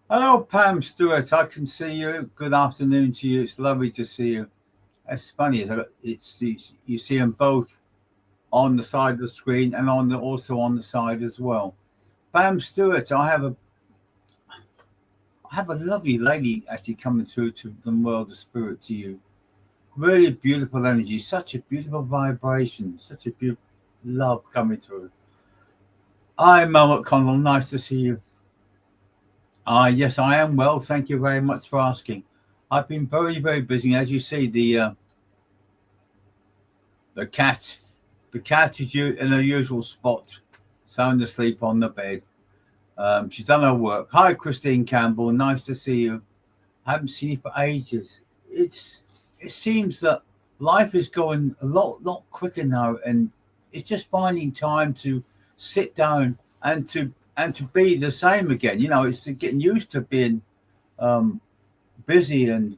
Hello, Pam Stewart. I can see you. Good afternoon to you. It's lovely to see you. It's funny. It's you see them both on the side of the screen and also on the side as well. Pam Stewart. I have a lovely lady actually coming through to the world of spirit to you. Really beautiful energy. Such a beautiful vibration. Such a beautiful love coming through. Hi, Mel McConnell. Nice to see you. Yes, I am well. Thank you very much for asking. I've been very, very busy. As you see, the cat, the cat is in her usual spot, sound asleep on the bed. She's done her work. Hi, Christine Campbell. Nice to see you. Haven't seen you for ages. It seems that life is going a lot quicker now, and it's just finding time to sit down and to be the same again. It's to getting used to being um, busy and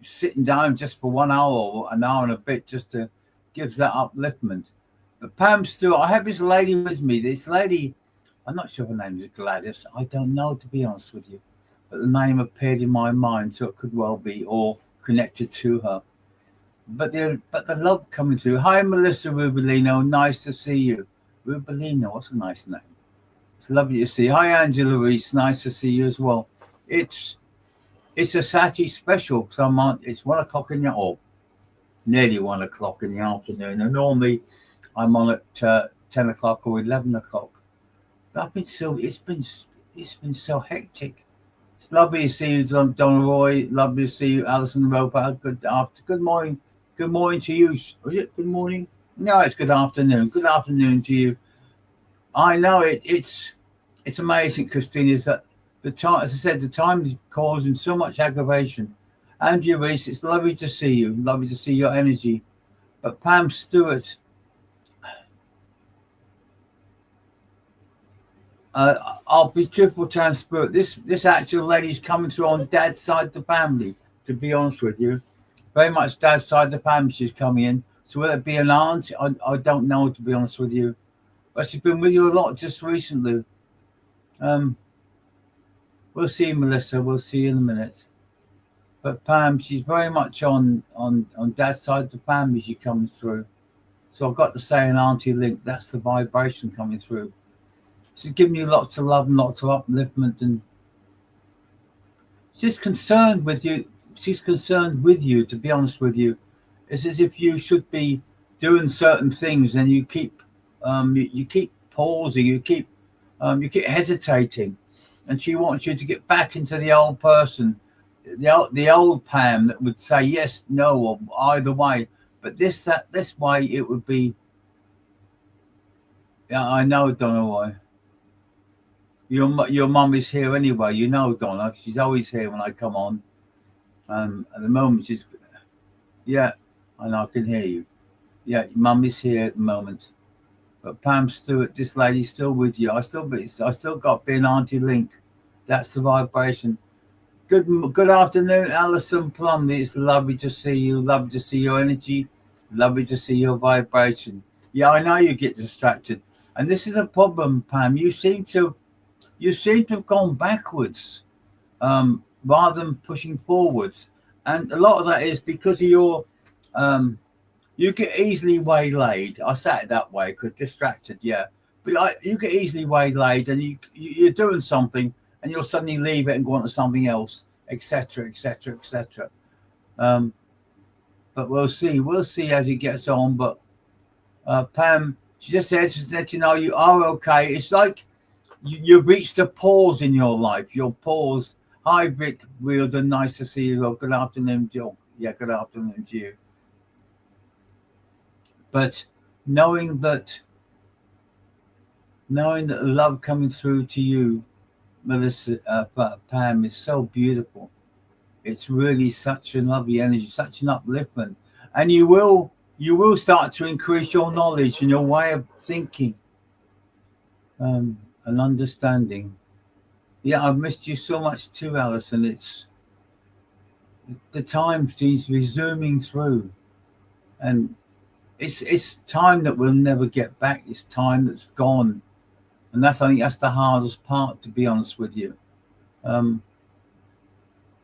sitting down just for 1 hour or an hour and a bit just to gives that upliftment. But Pam Stewart, I have this lady with me. This lady, I'm not sure if her name is Gladys. I don't know, to be honest with you, but the name appeared in my mind, so it could well be or connected to her. But the love coming through. Hi, Melissa Rubelino. Nice to see you. Rubelino, what's a nice name? It's lovely to see. Hi, Angela Reese. Nice to see you as well. It's it's a Saturday special because I'm on. It's 1 o'clock in the or nearly 1 o'clock in the afternoon, and normally I'm on at 10 o'clock or 11 o'clock. But I've been so it's been so hectic. It's lovely to see you, Donna Roy. Lovely to see you, Alison Roper. Good morning. Good morning to you. Was it good morning? No, it's good afternoon. Good afternoon to you. I know it's amazing, Christine, is that the time, as I said, the time is causing so much aggravation. Andrew Reese, it's lovely to see you. Lovely to see your energy. But Pam Stewart, I'll be triple transparent. This actual lady's coming through on Dad's side of the family. To be honest with you, very much Dad's side of the family. She's coming in. So will it be an aunt? I don't know, to be honest with you. But she's been with you a lot just recently. Um, we'll see, Melissa. We'll see you in a minute. But Pam, she's very much on Dad's side of the family. She comes through. So I've got to say, an auntie link. That's the vibration coming through. She's giving you lots of love and lots of upliftment, and she's concerned with you. She's concerned with you. To be honest with you, it's as if you should be doing certain things, and you keep pausing. You keep hesitating, and she wants you to get back into the old person, the old Pam that would say yes, no, or either way. But this way it would be. Yeah, I know, don't know why. Your mum is here anyway. You know, Donna. She's always here when I come on. At the moment, yeah, I know I can hear you. Yeah, your mum is here at the moment. But Pam Stewart, this lady's still with you. I still got being Auntie Link. That's the vibration. Good afternoon, Alison Plumley. It's lovely to see you. Lovely to see your energy. Lovely to see your vibration. Yeah, I know you get distracted, and this is a problem, Pam. You seem to have gone backwards rather than pushing forwards. And a lot of that is because of um, you get easily waylaid. I say it that way because distracted, yeah. But you get easily waylaid, and you're doing something, and you'll suddenly leave it and go on to something else, etc., etc., etc. Um, but we'll see as it gets on. But Pam, she said, you are okay. It's like you've reached a pause in your life. Your pause. Hi, Rick Wielden. Nice to see you. Well, good afternoon, Jill. Yeah, good afternoon to you. But knowing that, knowing that the love coming through to you, Melissa, Pam, is so beautiful. It's really such a lovely energy, such an upliftment, and you will start to increase your knowledge and your way of thinking and understanding. Yeah, I've missed you so much too, Alison. It's the time seems to be zooming through, and it's time that we'll never get back. It's time that's gone, and I think that's the hardest part, to be honest with you.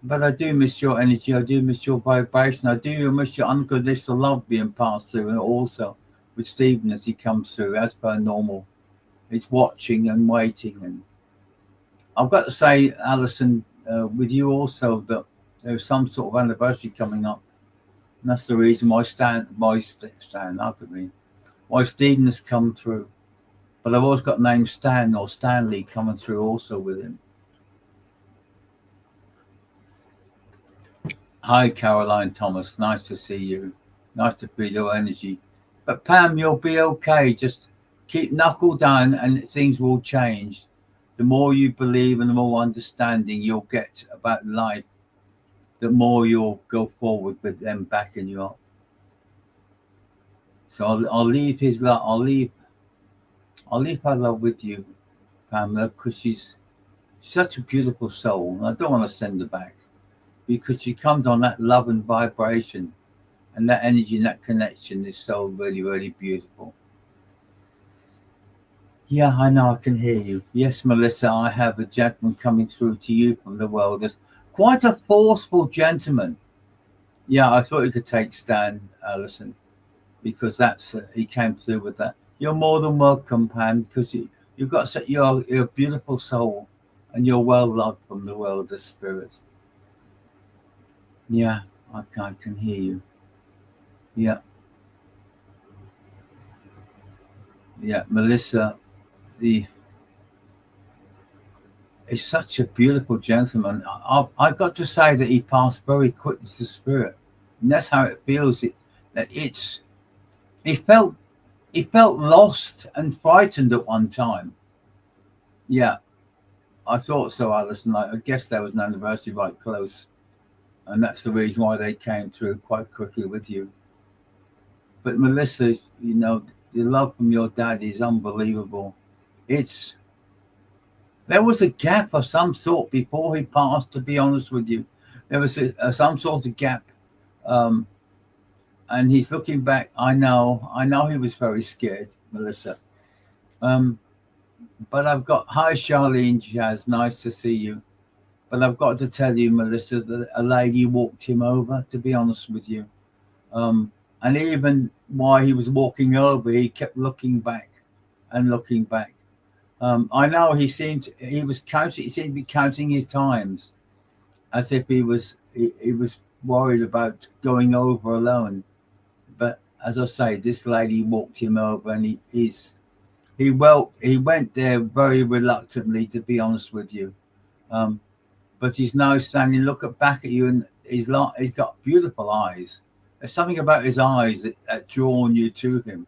But I do miss your energy. I do miss your vibration. I do miss your unconditional love being passed through, and also with Stephen as he comes through as per normal. He's watching and waiting. And I've got to say, Alison, with you also, that there's some sort of anniversary coming up. And that's the reason why why Stephen has come through. But I've always got the name Stan or Stanley coming through also with him. Hi, Caroline Thomas. Nice to see you. Nice to feel your energy. But Pam, you'll be okay. Just keep knuckle down and things will change. The more you believe and the more understanding you'll get about life, the more you'll go forward with them backing you up. So I'll leave his love. I'll leave her love with you, Pamela, because she's such a beautiful soul. And I don't want to send her back, because she comes on that love and vibration, and that energy and that connection is so really, really beautiful. Yeah, I know, I can hear you. Yes, Melissa, I have a gentleman coming through to you from the world. There's quite a forceful gentleman. Yeah, I thought you could take Stan, Alison, because that's he came through with that. You're more than welcome, Pam, because you've got such you're a beautiful soul, and you're well loved from the world of spirits. Yeah, I can hear you. Yeah. Yeah, Melissa, he's such a beautiful gentleman. I've got to say that he passed very quickly to spirit. And that's how it feels. He felt lost and frightened at one time. Yeah, I thought so, Alison. I guess there was an anniversary right close. And that's the reason why they came through quite quickly with you. But Melissa, you know, the love from your dad is unbelievable. There was a gap of some sort before he passed, to be honest with you. There was some sort of gap. And he's looking back. I know he was very scared, Melissa. But I've got, hi, Charlene Jazz, nice to see you. But I've got to tell you, Melissa, that a lady walked him over, to be honest with you. And even while he was walking over, he kept looking back and looking back. I know he seemed to be counting his times, as if he was worried about going over alone. But as I say, this lady walked him over, and he went there very reluctantly, to be honest with you. But he's now standing, back at you, and he's got beautiful eyes. There's something about his eyes that drawn you to him.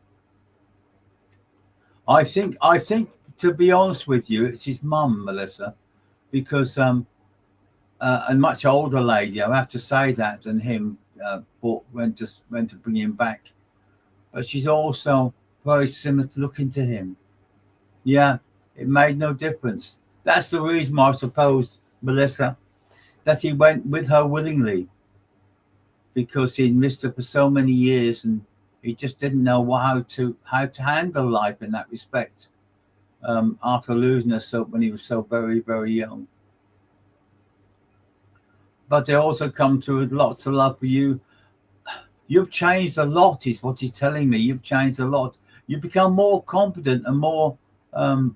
I think, to be honest with you, it's his mum, Melissa, because a much older lady, I have to say that, and him went to bring him back. But she's also very similar to looking to him. Yeah, it made no difference. That's the reason, I suppose, Melissa, that he went with her willingly, because he'd missed her for so many years, and he just didn't know how to handle life in that respect. After losing her when he was so very, very young. But they also come through with lots of love for you. You've changed a lot, is what he's telling me. You've changed a lot. You've become more confident and more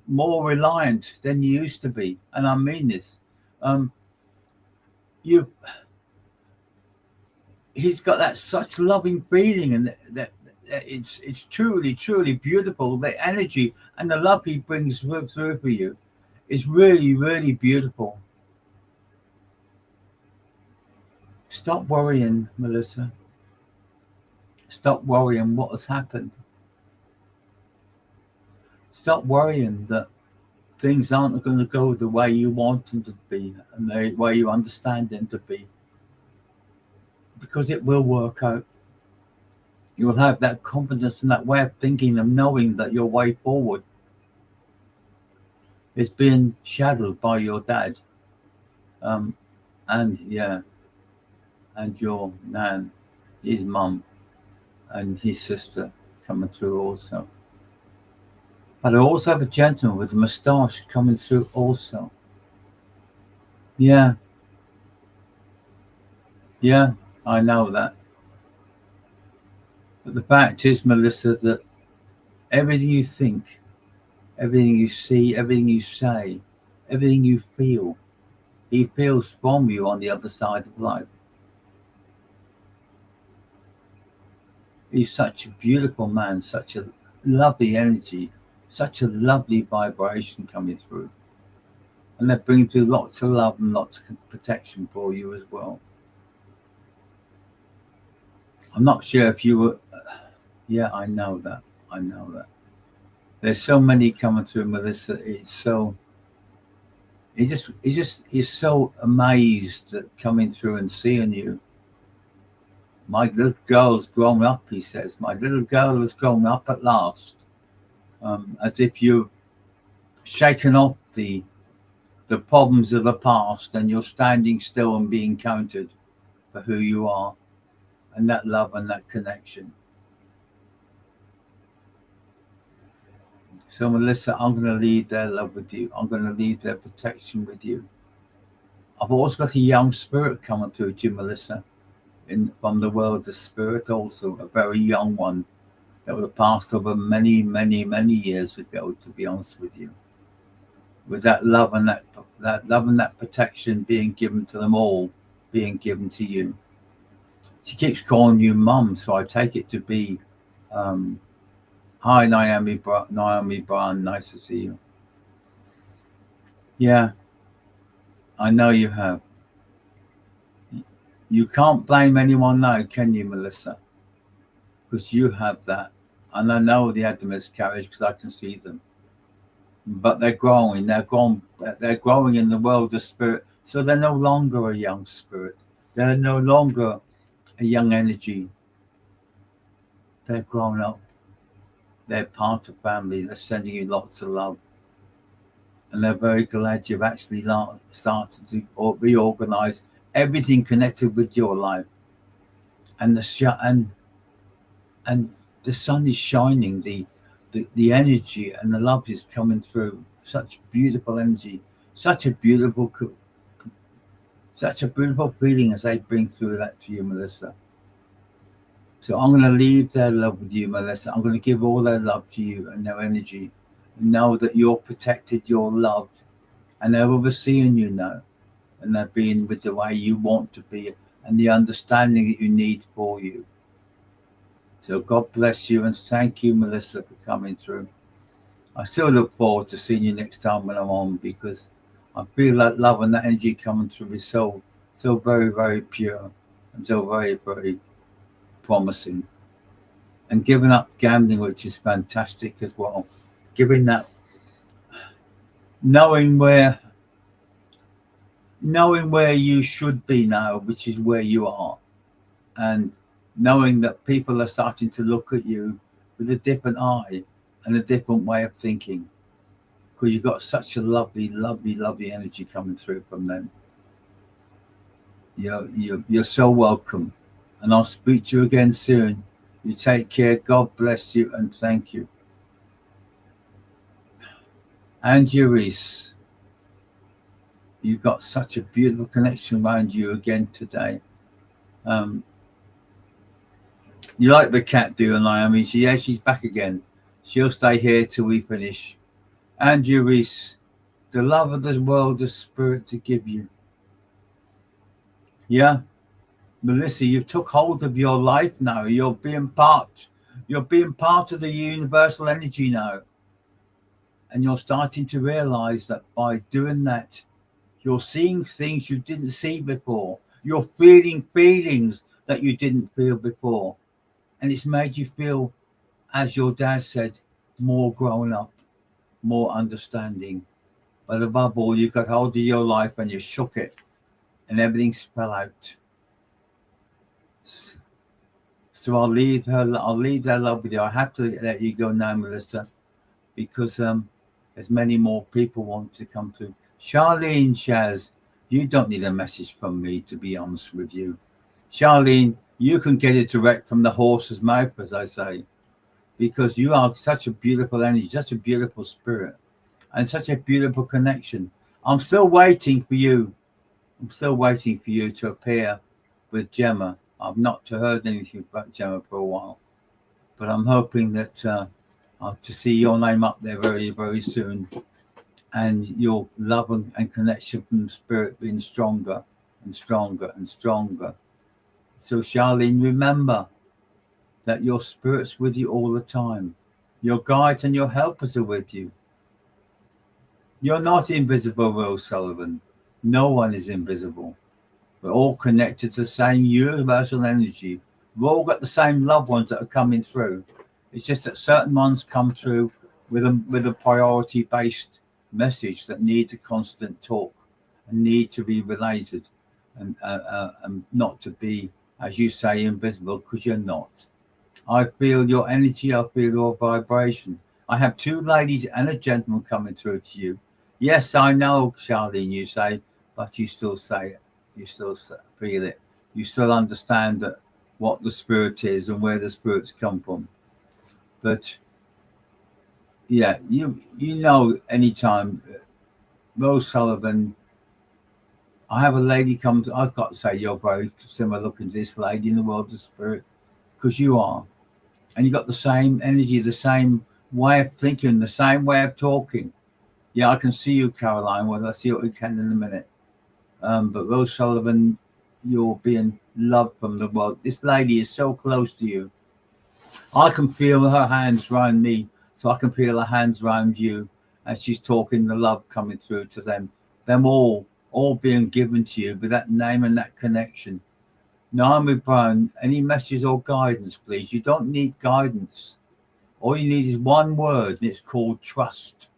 reliant than you used to be. And I mean this. He's got that such loving feeling, and that it's truly, truly beautiful. The energy and the love he brings through for you is really, really beautiful. Stop worrying, Melissa. Stop worrying what has happened. Stop worrying that things aren't going to go the way you want them to be and the way you understand them to be. Because it will work out. You'll have that confidence and that way of thinking and knowing that your way forward is being shadowed by your dad. And your nan, his mum, and his sister coming through also. But I also have a gentleman with a moustache coming through also. Yeah, yeah, I know that. But the fact is, Melissa, that everything you think, everything you see, everything you say, everything you feel, he feels from you on the other side of life. He's such a beautiful man, such a lovely energy, such a lovely vibration coming through. And that brings through lots of love and lots of protection for you as well. I'm not sure if you were, yeah, I know that. I know that. There's so many coming through, Melissa. It's so, he's so amazed at coming through and seeing you. My little girl's grown up, he says. My little girl has grown up at last. As if you've shaken off the problems of the past and you're standing still and being counted for who you are and that love and that connection. So Melissa, I'm going to leave their love with you. I'm going to leave their protection with you. I've also got a young spirit coming through to you, Melissa, from the world of spirit, also a very young one that would have passed over many, many, many years ago, to be honest with you. With that love and that love and that protection being given to them all, being given to you. She keeps calling you mum, so I take it to be, hi Naomi Brown, nice to see you. Yeah, I know you have. You can't blame anyone now, can you, Melissa? Because you have that. And I know they had the miscarriage because I can see them. But they're growing. They're growing in the world of spirit. So they're no longer a young spirit. They're no longer a young energy. They're grown up. They're part of family. They're sending you lots of love. And they're very glad you've actually started to reorganize everything connected with your life. And the sun is shining. The energy and the love is coming through. Such beautiful energy. Such a beautiful feeling as they bring through that to you, Melissa. So I'm going to leave their love with you, Melissa. I'm going to give all their love to you and their energy. Know that you're protected, you're loved, and they're overseeing you now. And they're being with the way you want to be and the understanding that you need for you. So God bless you and thank you, Melissa, for coming through. I still look forward to seeing you next time when I'm on, because I feel that love and that energy coming through is so very, very pure and so very, very promising. And giving up gambling, which is fantastic as well. Giving that, knowing where you should be now, which is where you are, and knowing that people are starting to look at you with a different eye and a different way of thinking, because you've got such a lovely, lovely, lovely energy coming through from them. You're so welcome, and I'll speak to you again soon. You take care. God bless you and thank you. And Reese, you've got such a beautiful connection around you again today. You like the cat, do you, Naomi? She's back again. She'll stay here till we finish. And Reese, the love of the world, the spirit to give you. Yeah, Melissa, you've took hold of your life now. You're being part of the universal energy now. And you're starting to realize that by doing that, you're seeing things you didn't see before. You're feeling feelings that you didn't feel before. And it's made you feel, as your dad said, more grown up, more understanding. But above all, you got hold of your life and you shook it and everything fell out. So I'll leave their love with you. I have to let you go now, Melissa, because there's many more people want to come through. Charlene, Shaz, you don't need a message from me, to be honest with you. Charlene, you can get it direct from the horse's mouth, as I say, because you are such a beautiful energy, such a beautiful spirit, and such a beautiful connection. I'm still waiting for you I'm still waiting for you to appear with Gemma. I've not heard anything about Gemma for a while, but I'm hoping that to see your name up there very, very soon, and your love and connection from the spirit being stronger and stronger and stronger. So, Charlene, remember that your spirit's with you all the time. Your guides and your helpers are with you. You're not invisible, Rose Sullivan. No one is invisible. We're all connected to the same universal energy. We've all got the same loved ones that are coming through. It's just that certain ones come through with a priority-based message that need a constant talk and need to be related, and not to be, as you say, invisible, because you're not. I feel your energy. I feel your vibration. I have two ladies and a gentleman coming through to you. Yes, I know, Charlene, you say, but you still say it. You still feel it. You still understand that what the spirit is and where the spirits come from. But yeah, you know, anytime, Rose Sullivan, I have a lady come to, I've got to say you're very similar looking to this lady in the world of spirit, because you are. And you got the same energy, the same way of thinking, the same way of talking. Yeah, I can see you, Caroline. Well, I'll see what we can in a minute. But Rose Sullivan, you're being loved from the world. This lady is so close to you. I can feel her hands around me, so I can feel her hands around you as she's talking, the love coming through to them. Them all being given to you with that name and that connection. Naomi Brown, any messages or guidance, please? You don't need guidance. All you need is one word, and it's called trust.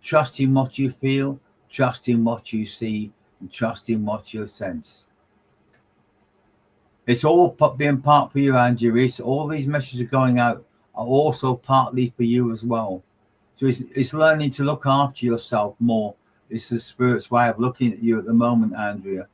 Trust in what you feel, trust in what you see, and trust in what you sense. It's all being part for you, Andrew. All these messages are going out are also partly for you as well. So it's learning to look after yourself more. It's the spirit's way of looking at you at the moment, Andrea.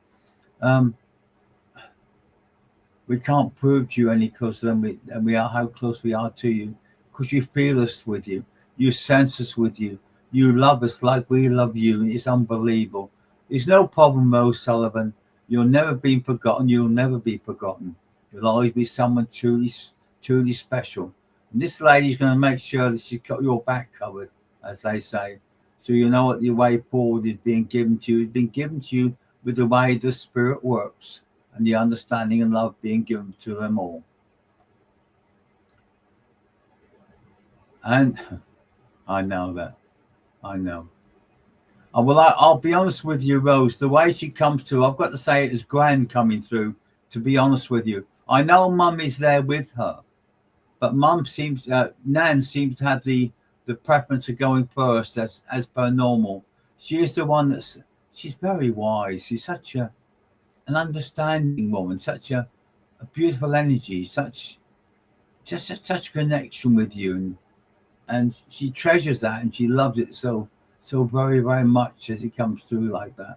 We can't prove to you any closer than we are, how close we are to you, because you feel us with you. You sense us with you. You love us like we love you. It's unbelievable. There's no problem, Rose Sullivan. You'll never be forgotten. You'll never be forgotten. You'll always be someone truly, truly special. And this lady's going to make sure that she's got your back covered, as they say. So you know what your way forward is being given to you. It's been given to you with the way the spirit works and the understanding and love being given to them all. And I know that. I know. I'll be honest with you, Rose. The way she comes through, I've got to say it is grand coming through, to be honest with you. I know Mum is there with her, but Nan seems to have the preference of going first as per normal. She is the one she's very wise. She's such an understanding woman, such a beautiful energy, such connection with you, and she treasures that and she loves it so very, very much as it comes through like that.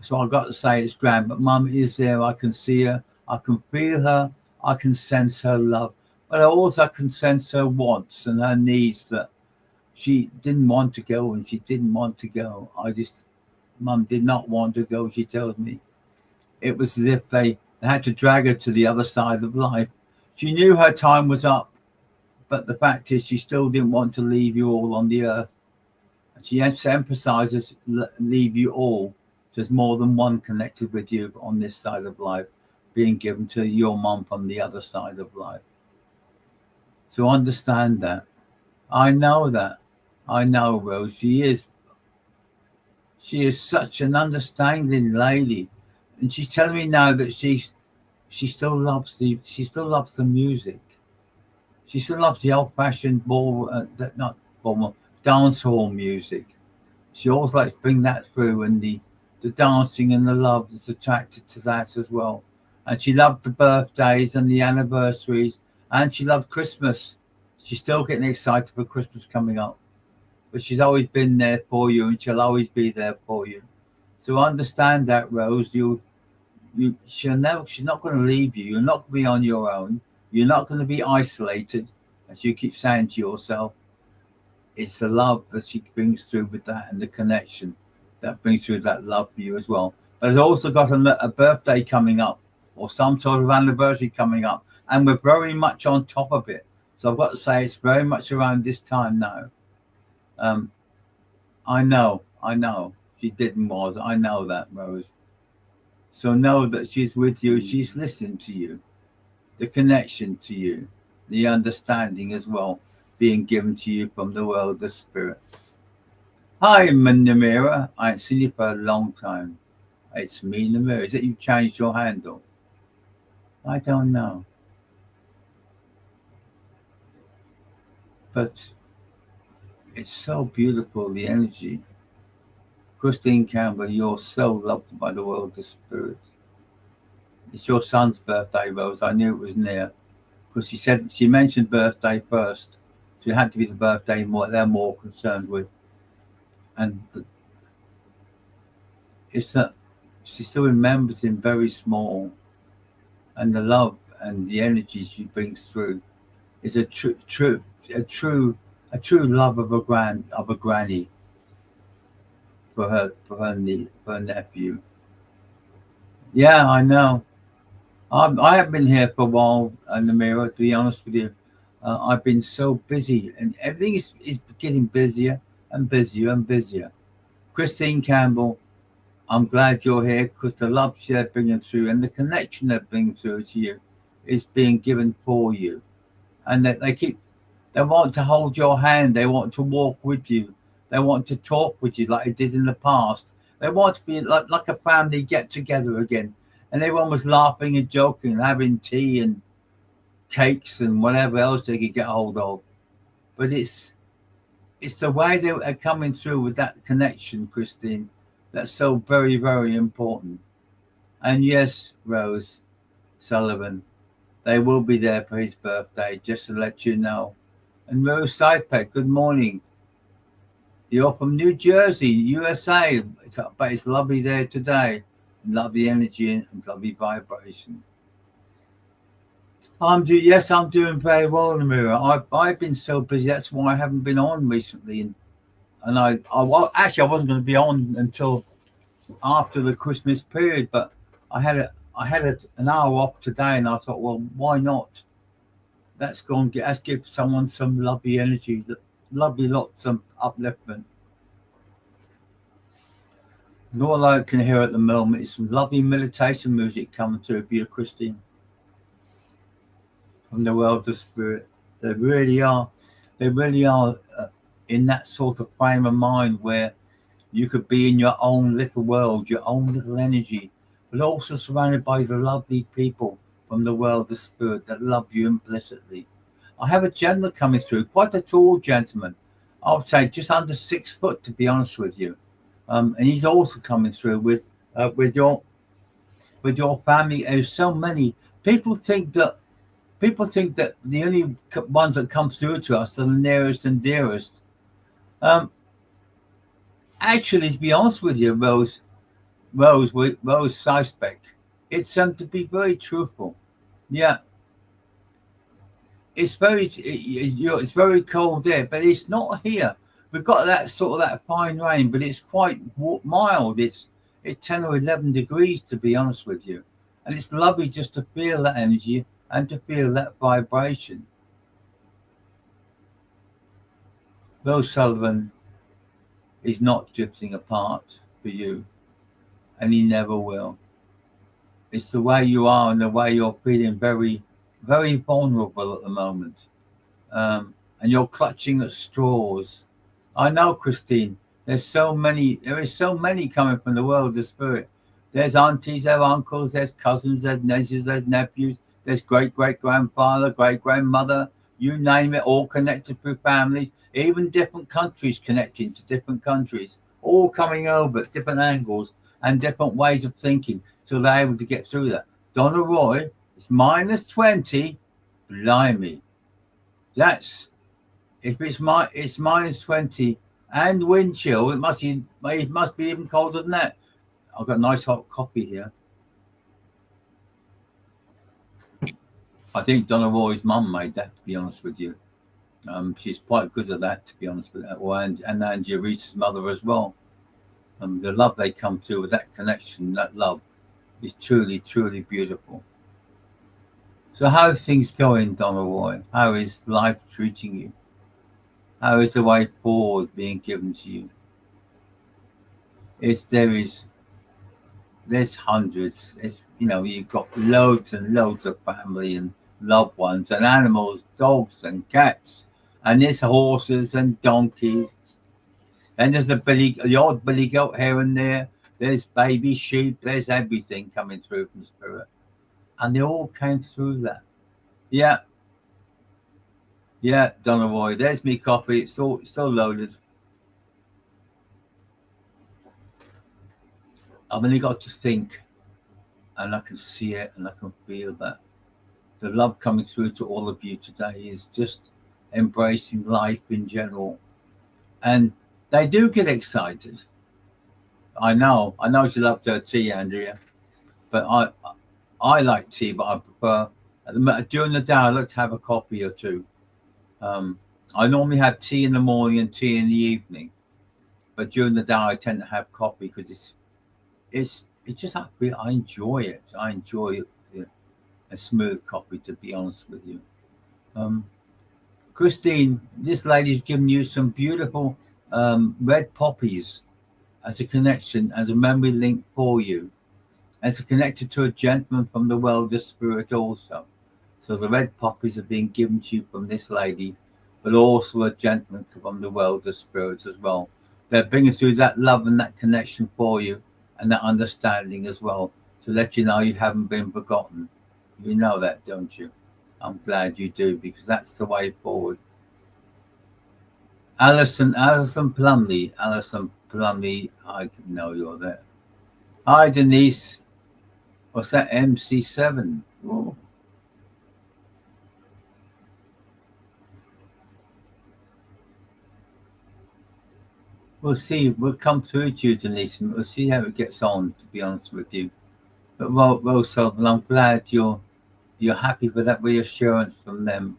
So I've got to say it's grand, but Mum is there. I can see her, I can feel her, I can sense her love, but I also can sense her wants and her needs, that she didn't want to go and she didn't want to go. Mum did not want to go, she told me. It was as if they had to drag her to the other side of life. She knew her time was up, but the fact is she still didn't want to leave you all on the earth. And she emphasizes leave you all. There's more than one connected with you on this side of life, being given to your mum from the other side of life. So understand that. I know that. I know, Rose. She is such an understanding lady, and she's telling me now that she still loves the music. She still loves the old-fashioned dance hall music. She always likes to bring that through, and the dancing and the love is attracted to that as well. And she loved the birthdays and the anniversaries, and she loved Christmas. She's still getting excited for Christmas coming up. But she's always been there for you, and she'll always be there for you. So understand that, Rose. She's not going to leave you. You're not going to be on your own. You're not going to be isolated, as you keep saying to yourself. It's the love that she brings through with that, and the connection that brings through that love for you as well. But it's also got a birthday coming up or some sort of anniversary coming up. And we're very much on top of it. So I've got to say it's very much around this time now. I know. She didn't was. I know that, Rose. So know that she's with you. She's listening to you. The connection to you. The understanding as well being given to you from the world of spirit. Hi, Namira. I ain't seen you for a long time. It's me, Namira. Is it you changed your handle? I don't know. But it's so beautiful, the energy. Christine Campbell, you're so loved by the world of spirit. It's your son's birthday, Rose. I knew it was near. Because she mentioned birthday first. So it had to be the birthday they're more concerned with. And it's that she still remembers him very small. And the love and the energy she brings through is a true love of a granny for her nephew. Yeah, I know. I have been here for a while, Namira, to be honest with you. I've been so busy, and everything is getting busier and busier and busier. Christine Campbell, I'm glad you're here because the love they're bringing through and the connection they're bringing through to you is being given for you. And they want to hold your hand. They want to walk with you. They want to talk with you like they did in the past. They want to be like a family get together again. And everyone was laughing and joking and having tea and cakes and whatever else they could get hold of. But it's the way they are coming through with that connection, Christine, that's so very, very important. And yes, Rose Sullivan, they will be there for his birthday, just to let you know. And Rose Sidepet, good morning. You're from New Jersey, USA, but it's lovely there today. Lovely energy and lovely vibration. I'm doing very well, Namira. I've been so busy. That's why I haven't been on recently. And I wasn't going to be on until after the Christmas period, but I had an hour off today, and I thought, well, why not? Let's give someone some lovely energy, lovely lots of upliftment. And all I can hear at the moment is some lovely meditation music coming through for you, Christine, from the world of spirit. They really are in that sort of frame of mind where you could be in your own little world, your own little energy, but also surrounded by the lovely people from the world of spirit that love you implicitly. I have a gentleman coming through, quite a tall gentleman. I would say just under 6 foot, to be honest with you. And he's also coming through with your family. There's so many people think that the only ones that come through to us are the nearest and dearest. Actually, to be honest with you, Rose Suspect, it's to be very truthful. Yeah, it's very cold there, but it's not here. We've got that fine rain, but it's quite mild. It's 10 or 11 degrees, to be honest with you, and it's lovely just to feel that energy and to feel that vibration. Will Sullivan is not drifting apart for you, and he never will. It's the way you are and the way you're feeling very, very vulnerable at the moment. And you're clutching at straws. I know, Christine, there is so many coming from the world of spirit. There's aunties, there's uncles, there's cousins, there's nieces, there's nephews, there's great-great-grandfather, great-grandmother, you name it, all connected through families, even different countries connecting to different countries, all coming over at different angles and different ways of thinking, so they're able to get through that. Donna Roy, it's minus 20, blimey. It's minus 20 and wind chill, it must be even colder than that. I've got a nice hot coffee here. I think Donna Roy's mum made that, to be honest with you. She's quite good at that, to be honest with you. And Angie Reese's mother as well. The love they come to with that connection, that love, is truly, truly beautiful. So how are things going, Donna Roy? How is life treating you? How is the way forward being given to you? There's hundreds. You've got loads and loads of family and loved ones and animals, dogs and cats, and there's horses and donkeys. And there's the odd billy goat here and there. There's baby sheep. There's everything coming through from spirit, and they all came through that. Yeah, Donna Roy. There's me copy. It's still loaded. I've only got to think, and I can see it, and I can feel that the love coming through to all of you today is just embracing life in general, and they do get excited. I know she loved her tea, Andrea, but I like tea, but I prefer during the day I like to have a coffee or two. I normally have tea in the morning and tea in the evening, but during the day I tend to have coffee because it's just I enjoy it. I enjoy a smooth coffee, to be honest with you. Christine, this lady's given you some beautiful red poppies as a connection, as a memory link for you, as a connected to a gentleman from the world of spirit also. So the red poppies are being given to you from this lady, but also a gentleman from the world of spirits as well. They're bringing through that love and that connection for you and that understanding as well, to let you know you haven't been forgotten. You know that, don't you? I'm glad you do, because that's the way forward. Alison Plumley, I know you're there. Hi, Denise. What's that? MC7. Ooh. We'll see. We'll come through to you, Denise, and we'll see how it gets on, to be honest with you. But well, Sullivan, I'm glad you're happy with that reassurance from them.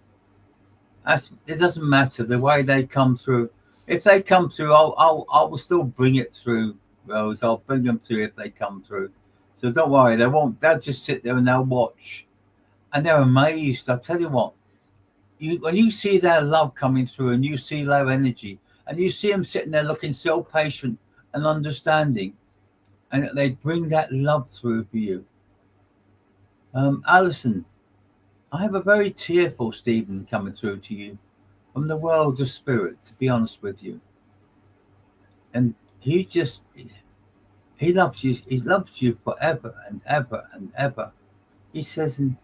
It doesn't matter the way they come through. If they come through, I will still bring it through, Rose. I'll bring them through if they come through. So don't worry. They'll just sit there and they'll watch, and they're amazed. I'll tell you what. When you see their love coming through, and you see their energy, and you see them sitting there looking so patient and understanding, and they bring that love through for you. Alison, I have a very tearful Stephen coming through to you from the world of spirit, to be honest with you. And he loves you. He loves you forever and ever and ever. He says, and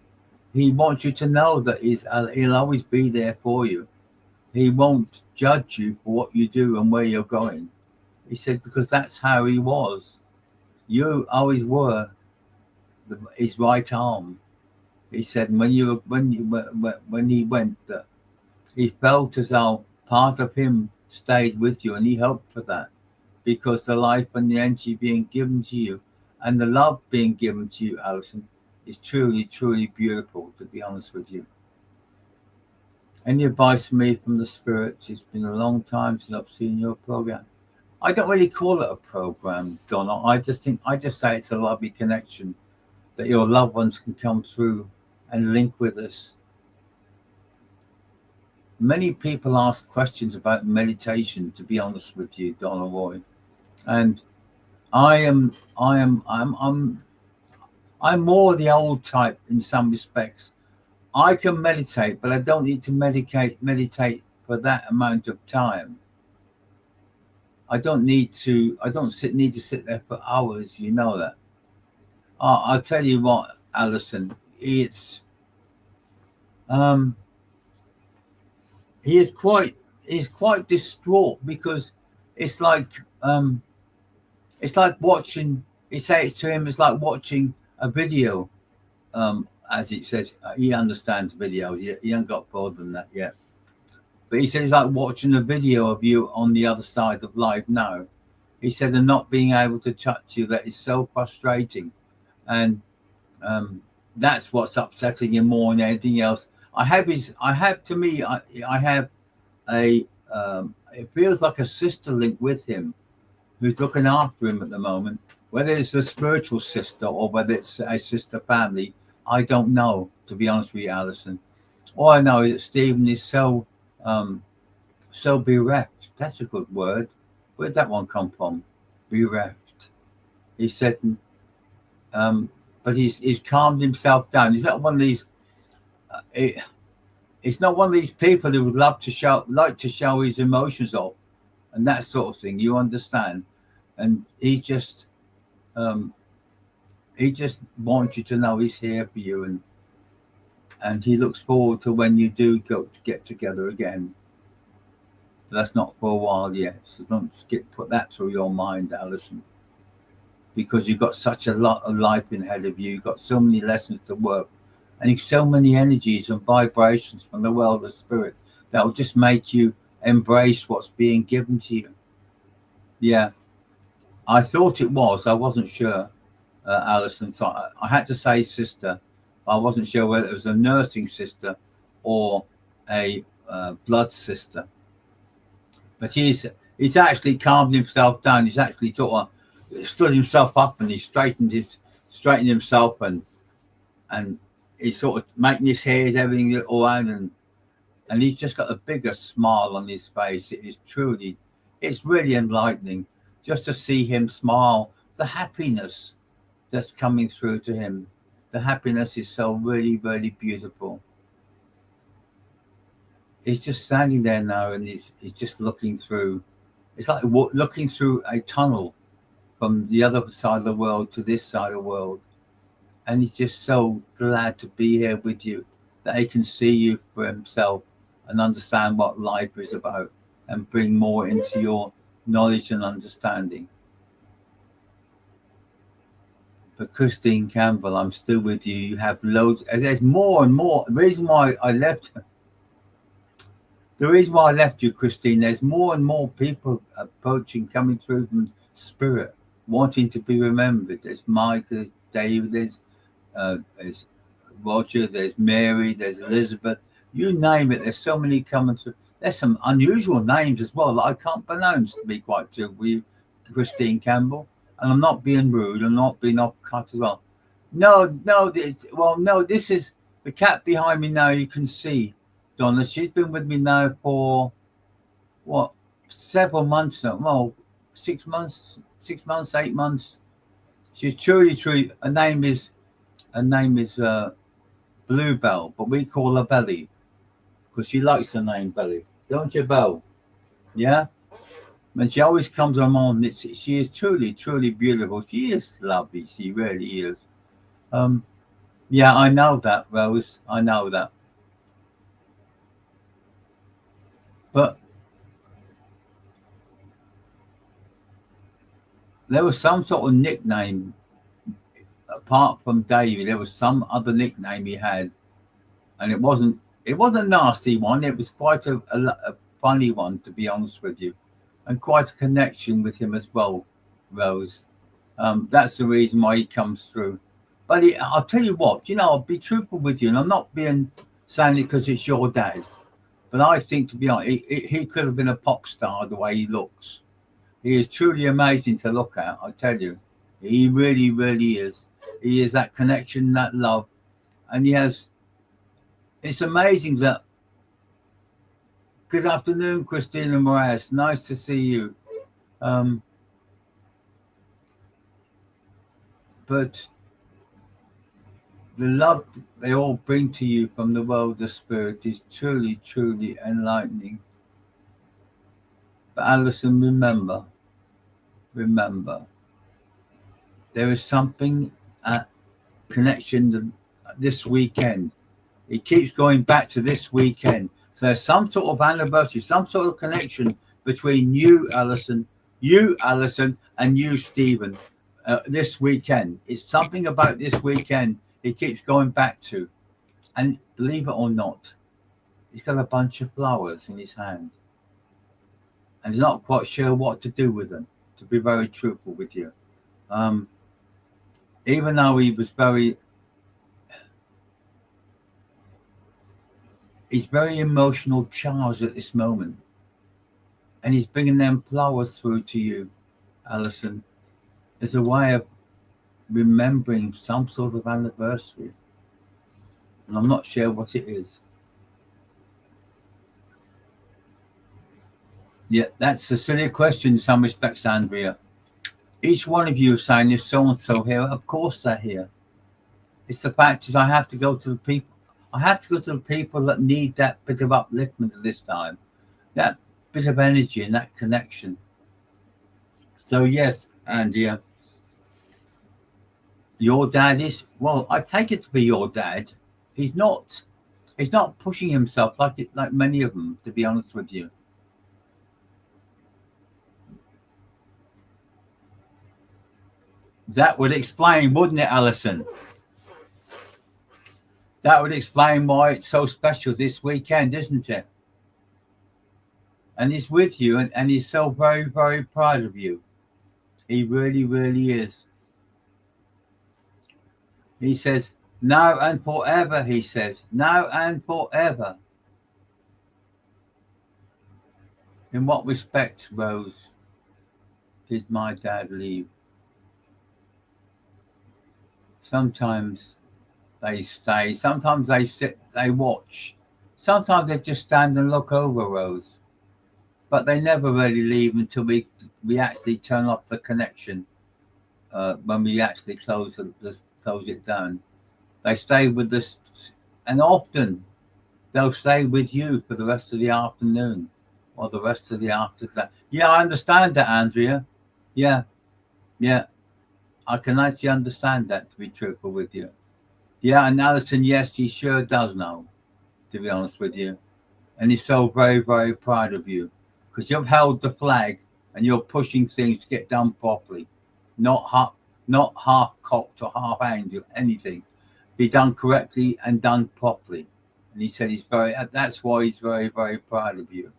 he wants you to know that he'll always be there for you. He won't judge you for what you do and where you're going. He said, because that's how he was. You always were his right arm. He said when he went, he felt as though part of him stayed with you, and he hoped for that, because the life and the energy being given to you and the love being given to you, Alison, is truly, truly beautiful, to be honest with you. Any advice for me from the spirits? It's been a long time since I've seen your program. I don't really call it a program, Donna. I just say it's a lovely connection that your loved ones can come through and link with us. Many people ask questions about meditation, to be honest with you, Donna Roy, and I'm more the old type in some respects. I can meditate, but I don't need to meditate for that amount of time. I don't need to sit there for hours. You know that. I'll tell you what, Alison, he's quite distraught, because it's like watching. He says to him, it's like watching a video. As it says, he understands videos. He hasn't got further than that yet. But he said it's like watching a video of you on the other side of life now. He said, and not being able to touch you, that is so frustrating. And that's what's upsetting him more than anything else. It feels like a sister link with him, who's looking after him at the moment. Whether it's a spiritual sister or whether it's a sister family, I don't know, to be honest with you, Alison. All I know is that Stephen is so bereft. That's a good word. Where'd that one come from? Bereft. He said, but he's calmed himself down. He's not one of these. It's not one of these people who would like to show his emotions off and that sort of thing. You understand? And he just wants you to know he's here for you, and he looks forward to when you do go to get together again. But that's not for a while yet, so don't put that through your mind, Alison, because you've got such a lot of life ahead of you. You've got so many lessons to work, and so many energies and vibrations from the world of spirit that will just make you embrace what's being given to you. Yeah, I thought it was. I wasn't sure, Alison. So I had to say sister. I wasn't sure whether it was a nursing sister or a blood sister. But he's actually calmed himself down. He's actually sort of stood himself up, and he straightened himself, and he's sort of making his head everything all around, and he's just got a bigger smile on his face. It's really enlightening just to see him smile. The happiness that's coming through to him. The happiness is so really, really beautiful. He's just standing there now, and he's just looking through. It's like looking through a tunnel from the other side of the world to this side of the world. And he's just so glad to be here with you, that he can see you for himself and understand what life is about and bring more into your knowledge and understanding. But Christine Campbell, I'm still with you. You have loads. There's more and more. The reason why I left you, Christine, there's more and more people approaching, coming through from spirit, wanting to be remembered. There's Mike, there's David, there's Roger, there's Mary, there's Elizabeth. You name it. There's so many coming through. There's some unusual names as well that I can't pronounce, to be quite true with you, Christine Campbell. And I'm not being rude. I'm not being off-cut as well. No, this is the cat behind me now. You can see, Donna. She's been with me now for, several months now. Well, 6 months, 8 months. She's truly. Her name is Bluebell, but we call her Belly because she likes the name Belly. Don't you, Belle? Yeah? And she always comes on. She is truly beautiful. She is lovely. She really is. Yeah, I know that, Rose. I know that. But there was some sort of nickname apart from David. There was some other nickname he had, and it wasn't a nasty one. It was quite a funny one, to be honest with you. And quite a connection with him as well, Rose. That's the reason why he comes through. But I'll tell you what, I'll be truthful with you, and I'm not saying it because it's your dad. But I think, to be honest, he could have been a pop star the way he looks. He is truly amazing to look at, I tell you. He really, really is. He is that connection, that love. And it's amazing that. Good afternoon, Christina Moraes. Nice to see you. But the love they all bring to you from the world of spirit is truly enlightening. But Alison, remember, there is something connection this weekend. It keeps going back to this weekend. So there's some sort of anniversary, some sort of connection between you, Alison, and you, Stephen, this weekend. It's something about this weekend it keeps going back to. And believe it or not, he's got a bunch of flowers in his hand. And he's not quite sure what to do with them, to be very truthful with you. Even though he's very emotional charged at this moment, and he's bringing them flowers through to you, Alison, is a way of remembering some sort of anniversary. And I'm not sure what it is. Yeah, that's a silly question in some respects, Andrea. Each one of you is saying there's so-and-so here. Of course they're here. It's the fact is I have to go to the people. I have to go to the people that need that bit of upliftment at this time. That bit of energy and that connection. So yes, Andrea, your dad is, well, I take it to be your dad. He's not pushing himself like many of them, to be honest with you. That would explain, wouldn't it, Alison? That would explain why it's so special this weekend, isn't it? And he's with you, and he's so very, very proud of you. He really, really is. He says, now and forever, he says, now and forever. In what respect, Rose, did my dad leave? Sometimes they stay, sometimes they sit, they watch. Sometimes they just stand and look over, Rose. But they never really leave until we actually turn off the connection. When we actually close it down. They stay with us, and often they'll stay with you for the rest of the afternoon or the rest of the afternoon. Yeah, I understand that, Andrea. Yeah. I can actually understand that, to be truthful with you. Yeah, and Alison, yes, he sure does know, to be honest with you. And he's so very, very proud of you because you've held the flag and you're pushing things to get done properly, not half cocked or half angry, anything. Be done correctly and done properly. And he said that's why he's very, very proud of you.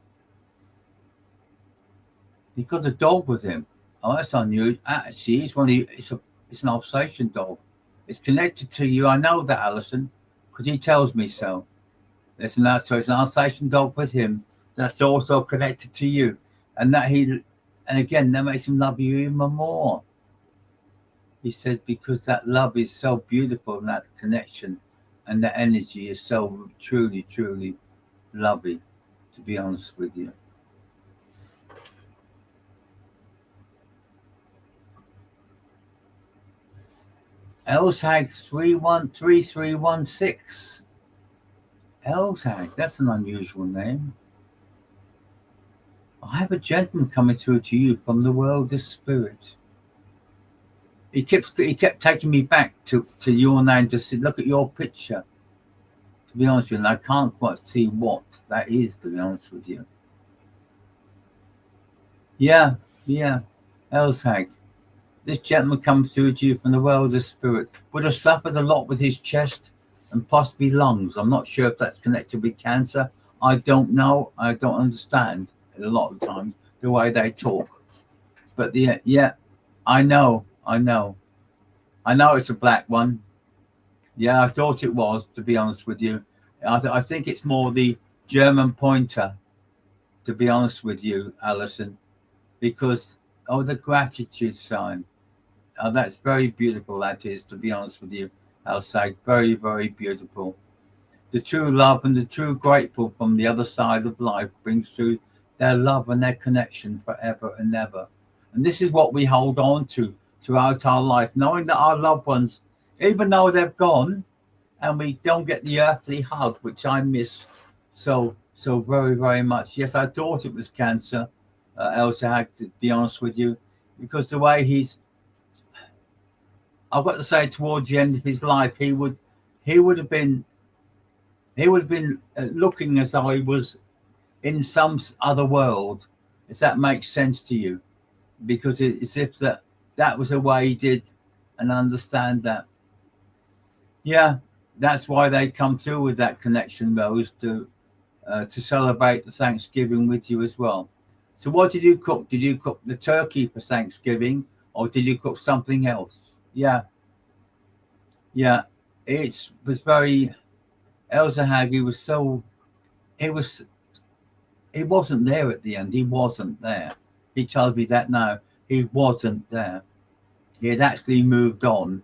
He's got a dog with him. Oh, that's unusual. Actually, it's an Alsatian dog. It's connected to you. I know that, Alison, because he tells me so. So it's an Alsatian dog with him that's also connected to you. And again, that makes him love you even more. He said, because that love is so beautiful and that connection and that energy is so truly, truly lovely, to be honest with you. Elshag 313316. Elshag, that's an unusual name. I have a gentleman coming through to you from the world of spirit. He kept taking me back to your name to look at your picture. To be honest with you, and I can't quite see what that is, to be honest with you. Yeah, Elshag. This gentleman comes through to you from the world of spirit. Would have suffered a lot with his chest and possibly lungs. I'm not sure if that's connected with cancer. I don't know. I don't understand a lot of the time the way they talk. But yeah, I know it's a black one. Yeah, I thought it was, to be honest with you. I think it's more the German pointer, to be honest with you, Alison, because the gratitude sign. That's very beautiful, that is, to be honest with you. I'll say very, very beautiful. The true love and the true grateful from the other side of life brings through their love and their connection forever and ever. And this is what we hold on to throughout our life, knowing that our loved ones, even though they've gone and we don't get the earthly hug, which I miss so very, very much. Yes, I thought it was cancer, Elsa, to be honest with you, because the way I've got to say, towards the end of his life, he would have been looking as though he was in some other world, if that makes sense to you, because it's if that was the way he did, and understand that. Yeah, that's why they come through with that connection, Rose, to celebrate the Thanksgiving with you as well. So what did you cook? Did you cook the turkey for Thanksgiving, or did you cook something else? Yeah, it was very Elzahag. He wasn't there at the end. He wasn't there. He told me that now. he wasn't there. He had actually moved on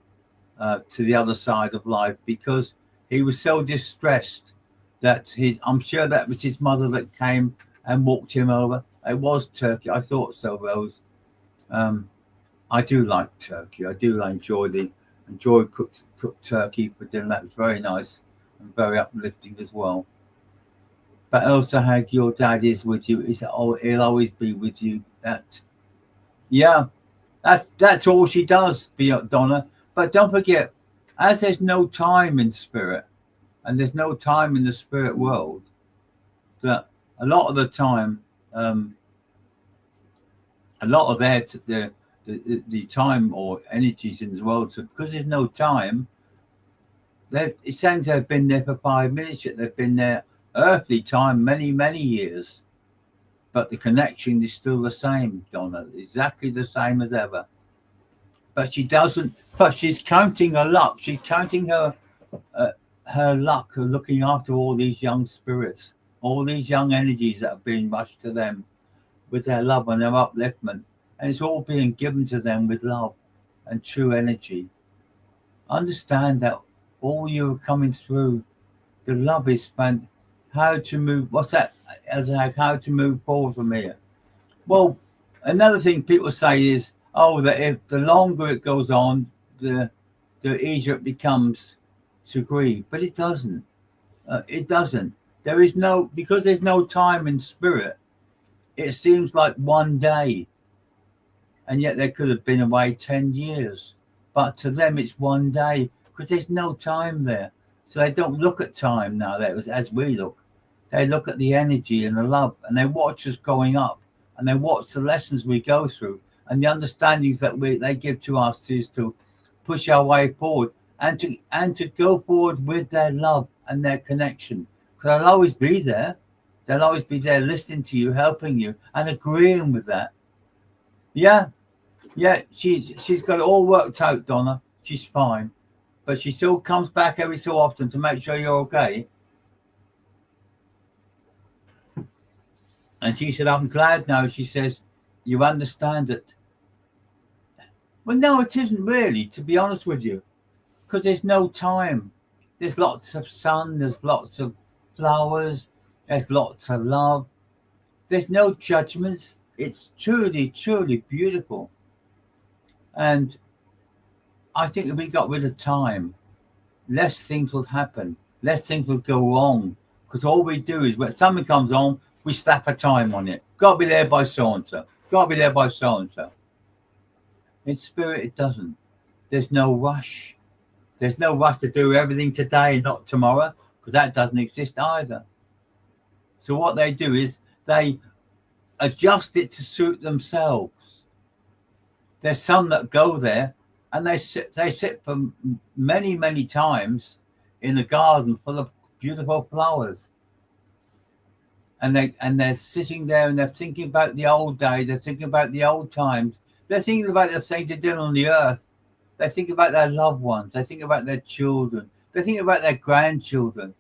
to the other side of life because he was so distressed that I'm sure that was his mother that came and walked him over. It was turkey. I thought so, Rose. I do like turkey. I do enjoy cooked turkey for dinner. That was very nice and very uplifting as well. But also how your dad is with you is he'll always be with you. Yeah, that's all she does, Donna. But don't forget, as there's no time in spirit, and there's no time in the spirit world, that a lot of the time, a lot of the time or energies in the world, so because there's no time, it seems they've been there for 5 minutes, yet they've been there earthly time many years. But the connection is still the same, Donna, exactly the same as ever. But she doesn't. But she's counting her luck. She's counting her luck of looking after all these young spirits, all these young energies that have been rushed to them with their love and their upliftment, and it's all being given to them with love and true energy. Understand that all you're coming through, the love is spent. How to move? What's that? As like how to move forward from here? Well, another thing people say is, that if the longer it goes on, the easier it becomes to grieve. But it doesn't. It doesn't. Because there's no time in spirit. It seems like one day, and yet they could have been away 10 years. But to them, it's one day because there's no time there. So they don't look at time now. That was as we look. They look at the energy and the love, and they watch us going up, and they watch the lessons we go through, and the understandings that they give to us is to push our way forward and to go forward with their love and their connection. Because they'll always be there. They'll always be there listening to you, helping you, and agreeing with that. Yeah, she's got it all worked out, Donna. She's fine, but she still comes back every so often to make sure you're okay. And she said, I'm glad now, she says, you understand it. Well, no, it isn't really, to be honest with you, because there's no time. There's lots of sun, there's lots of flowers, there's lots of love. There's no judgments. It's truly beautiful. And I think if we got rid of time, less things will happen, less things will go wrong, because all we do is when something comes on, we slap a time on it. Got to be there by so-and-so. Got to be there by so-and-so. In spirit, it doesn't. There's no rush. There's no rush to do everything today and not tomorrow, because that doesn't exist either. So what they do is they adjust it to suit themselves. There's some that go there and they sit for many times in the garden full of beautiful flowers. And they're sitting there and they're thinking about the old day. They're thinking about the old times. They're thinking about the things they did on the earth. They think about their loved ones. They think about their children. They think about their grandchildren.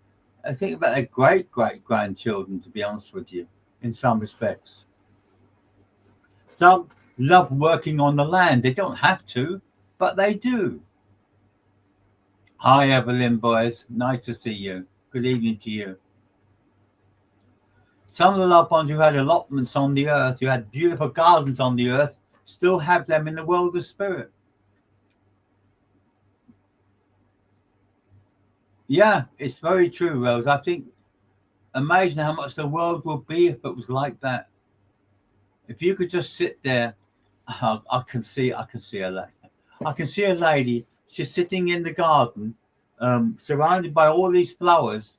They think about their great-grandchildren, to be honest with you, in some respects. Some love working on the land. They don't have to, but they do. Hi, Evelyn boys. Nice to see you. Good evening to you. Some of the loved ones who had allotments on the earth, who had beautiful gardens on the earth, still have them in the world of spirit. Yeah, it's very true, Rose. I think amazing how much the world would be if it was like that. If you could just sit there, I can see a lady. I can see a lady. She's sitting in the garden, surrounded by all these flowers,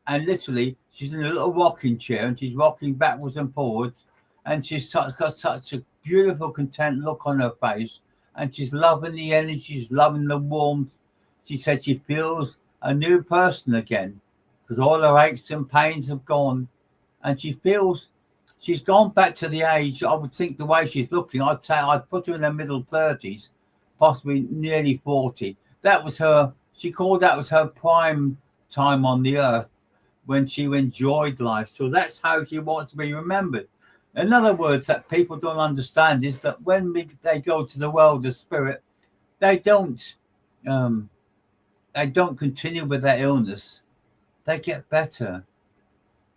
and literally she's in a little rocking chair and she's rocking backwards and forwards, and she's got such a beautiful, content look on her face, and she's loving the energy, she's loving the warmth. She said she feels a new person again because all her aches and pains have gone, and she feels she's gone back to the age. I would think the way she's looking, I'd say I'd put her in her middle 30s, possibly nearly 40. That was her. She called that was her prime time on the earth when she enjoyed life. So that's how she wants to be remembered. In other words, that people don't understand is that when they go to the world of spirit, they don't um, continue with their illness. They get better.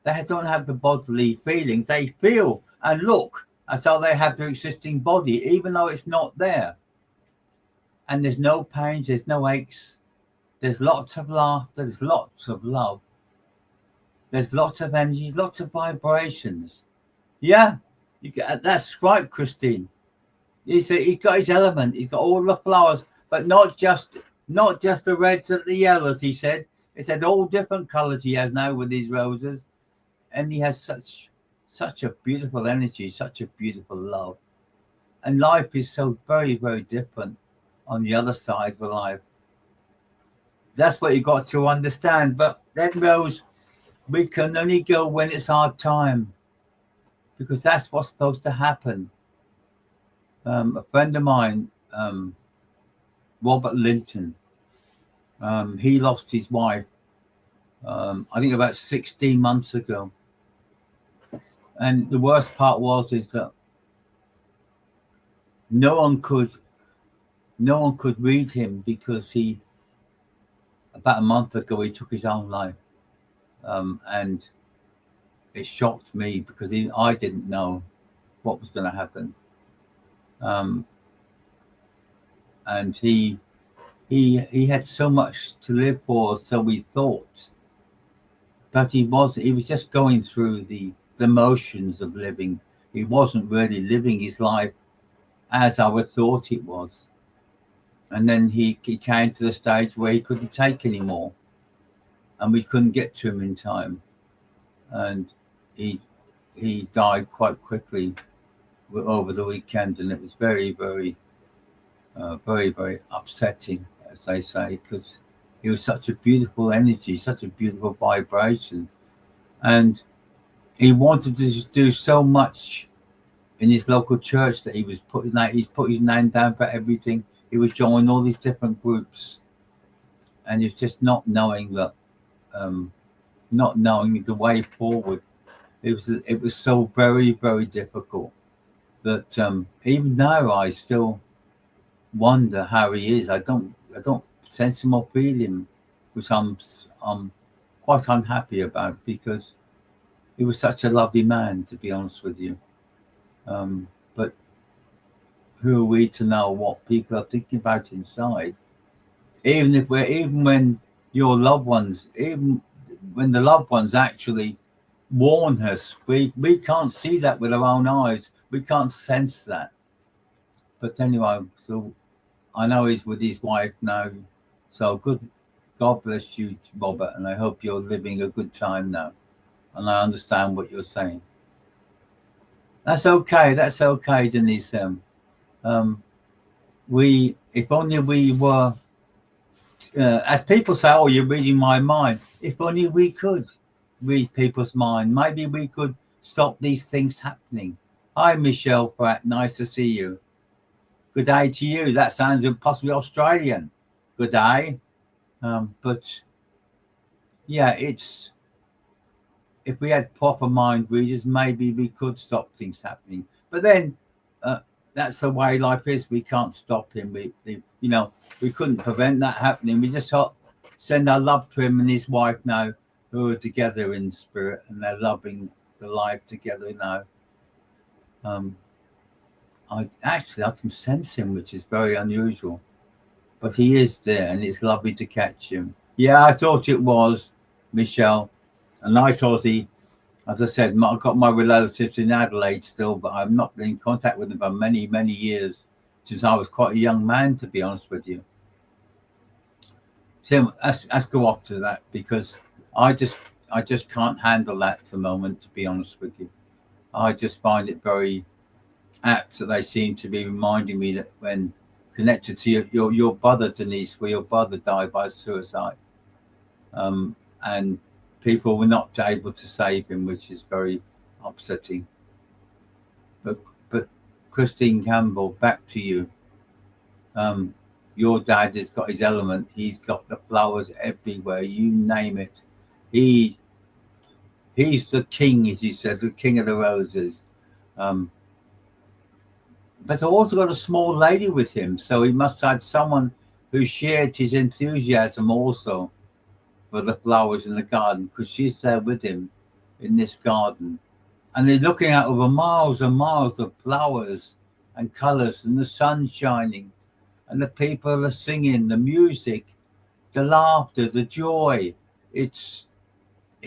They don't have the bodily feelings. They feel and look as though they have their existing body, even though it's not there. And there's no pains, there's no aches. There's lots of laughter, there's lots of love. There's lots of energy, lots of vibrations. Yeah, that's right, Christine. He's got his element. He's got all the flowers, but not just the reds and the yellows. He said all different colours he has now with his roses, and he has such a beautiful energy, such a beautiful love, and life is so very, very different on the other side of life. That's what you got to understand. But then, Rose, we can only go when it's our time, because that's what's supposed to happen. A friend of mine, Robert Linton, he lost his wife, I think about 16 months ago. And the worst part is that no one could read him, because about a month ago, he took his own life. And it shocked me, because I didn't know what was going to happen. And he had so much to live for, so we thought, but he was just going through the motions of living. He wasn't really living his life as I would thought it was. And then he came to the stage where he couldn't take anymore, and we couldn't get to him in time, and he died quite quickly over the weekend, and it was very, very, very, very upsetting, as they say, because he was such a beautiful energy, such a beautiful vibration, and he wanted to do so much in his local church that he's put his name down for everything. He was joining all these different groups, and he's just not knowing that, not knowing the way forward. It was so very, very difficult that even now I still wonder how he is. I don't sense him or feel him, which I'm quite unhappy about, because he was such a lovely man, to be honest with you. But who are we to know what people are thinking about inside? Even when your loved ones, even when the loved ones actually warn us, we can't see that with our own eyes. We can't sense that. But anyway, so I know he's with his wife now. So good. God bless you, Robert, and I hope you're living a good time now. And I understand what you're saying. That's okay. That's okay, Denise. If only we were, as people say, oh, you're reading my mind. If only we could read people's mind. Maybe we could stop these things happening. Hi, Michelle Pratt. Nice to see you. Good day to you. That sounds possibly Australian. Good day. But yeah, if we had proper mind readers, maybe we could stop things happening. But then that's the way life is. We can't stop him. We couldn't prevent that happening. We just send our love to him and his wife now, who are together in spirit, and they're loving the life together now. I can sense him, which is very unusual, but he is there, and it's lovely to catch him. Yeah, I thought it was, Michelle, and I thought as I said, I've got my relatives in Adelaide still, but I've not been in contact with them for many, many years, since I was quite a young man, to be honest with you. So let's go off to that, because I just can't handle that at the moment, to be honest with you. I just find it very apt that they seem to be reminding me that when connected to your brother, Denise, where your brother died by suicide, and people were not able to save him, which is very upsetting. But Christine Campbell, back to you. Your dad has got his element. He's got the flowers everywhere. You name it. He's the king, as he said, the king of the roses. But I also got a small lady with him, so he must have had someone who shared his enthusiasm also for the flowers in the garden, because she's there with him in this garden. And they're looking out over miles and miles of flowers and colours, and the sun shining, and the people are singing, the music, the laughter, the joy. It's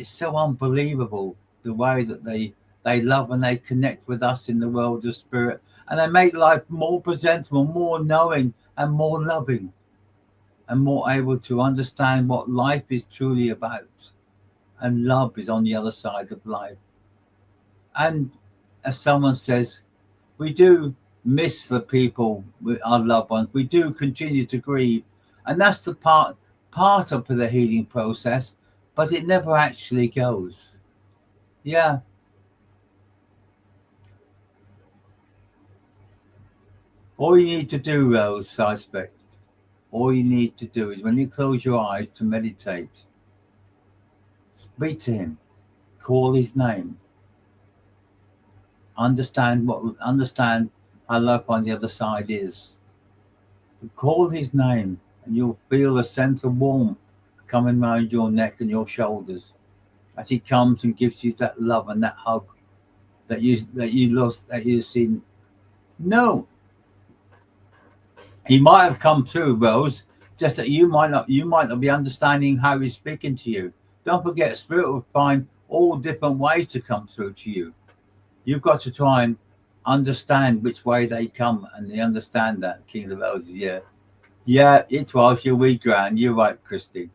so unbelievable the way that they love and they connect with us in the world of spirit, and they make life more presentable, more knowing, and more loving, and more able to understand what life is truly about. And love is on the other side of life. And as someone says, we do miss the people, our loved ones. We do continue to grieve, and that's the part of the healing process. But it never actually goes. Yeah. All you need to do, Rose, I expect, all you need to do is when you close your eyes to meditate, speak to him, call his name, understand how love on the other side is. Call his name, and you'll feel a sense of warmth coming around your neck and your shoulders as he comes and gives you that love and that hug that you've seen. No, he might have come through, Rose, just that you might not be understanding how he's speaking to you. Don't forget, spirit will find all different ways to come through to you. You've got to try and understand which way they come, and they understand that. King of the Roses, yeah, it was your wee grand. You're right, Christy.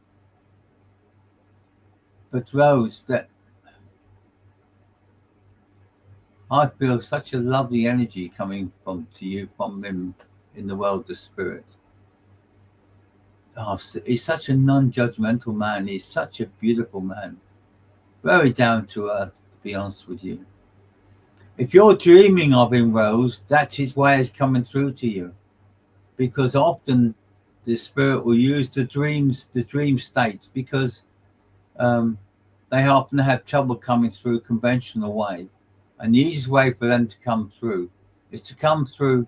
But Rose, that I feel such a lovely energy coming from him in the world of spirit. Oh, he's such a non-judgmental man. He's such a beautiful man. Very down to earth, to be honest with you. If you're dreaming of him, Rose, that's his way of coming through to you. Because often the spirit will use the dream states, because they often have trouble coming through conventional way. And the easiest way for them to come through is to come through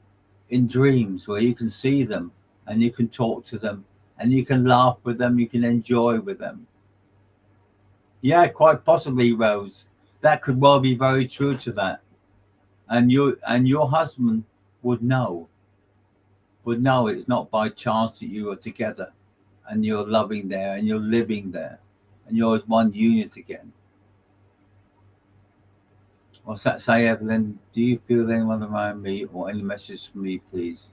in dreams, where you can see them and you can talk to them and you can laugh with them, you can enjoy with them. Yeah, quite possibly, Rose. That could well be very true to that. And your husband would know it's not by chance that you are together and you're loving there and you're living there and you're as one unit again. What's that say, Evelyn? Do you feel anyone around me, or any message from me, please?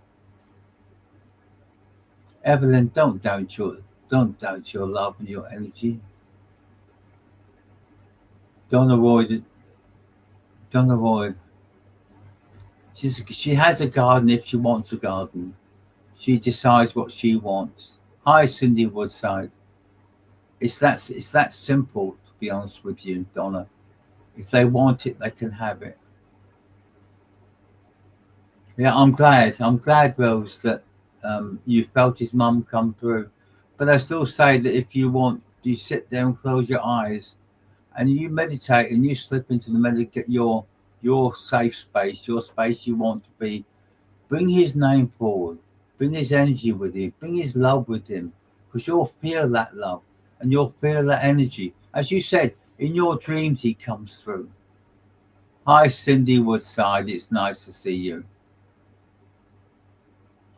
Evelyn, don't doubt your love and your energy. Don't avoid it. Don't avoid. She has a garden if she wants a garden. She decides what she wants. Hi, Cindy Woodside. It's that simple, to be honest with you, Donna. If they want it, they can have it. Yeah, I'm glad, Rose, that you felt his mum come through. But I still say that if you want, you sit there and close your eyes and you meditate and you slip into your safe space, your space you want to be. Bring his name forward. Bring his energy with you. Bring his love with him, because you'll feel that love and you'll feel that energy. As you said, in your dreams, he comes through. Hi, Cindy Woodside. It's nice to see you.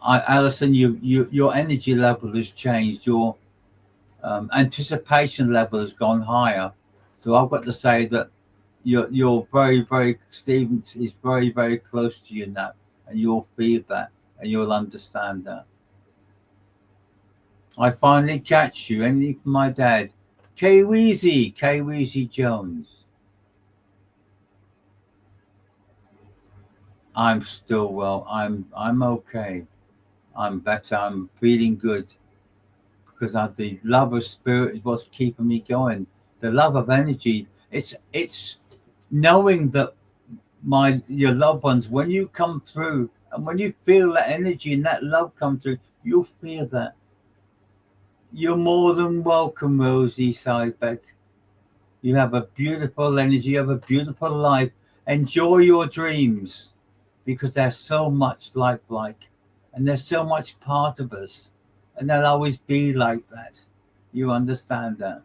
Alison, your energy level has changed. Your anticipation level has gone higher. So I've got to say that you're very, very, Stephen is very, very close to you now, and you'll feel that and you'll understand that. I finally catch you. Anything from my dad? K-Weezy Jones. I'm still well. I'm okay. I'm better. I'm feeling good, because the love of spirit is what's keeping me going. The love of energy. It's knowing that your loved ones, when you come through and when you feel that energy and that love come through, you'll feel that. You're more than welcome, Rosie Sidebeck. You have a beautiful energy. You have a beautiful life. Enjoy your dreams, because they're so much like, and they're so much part of us, and they'll always be like that. You understand that?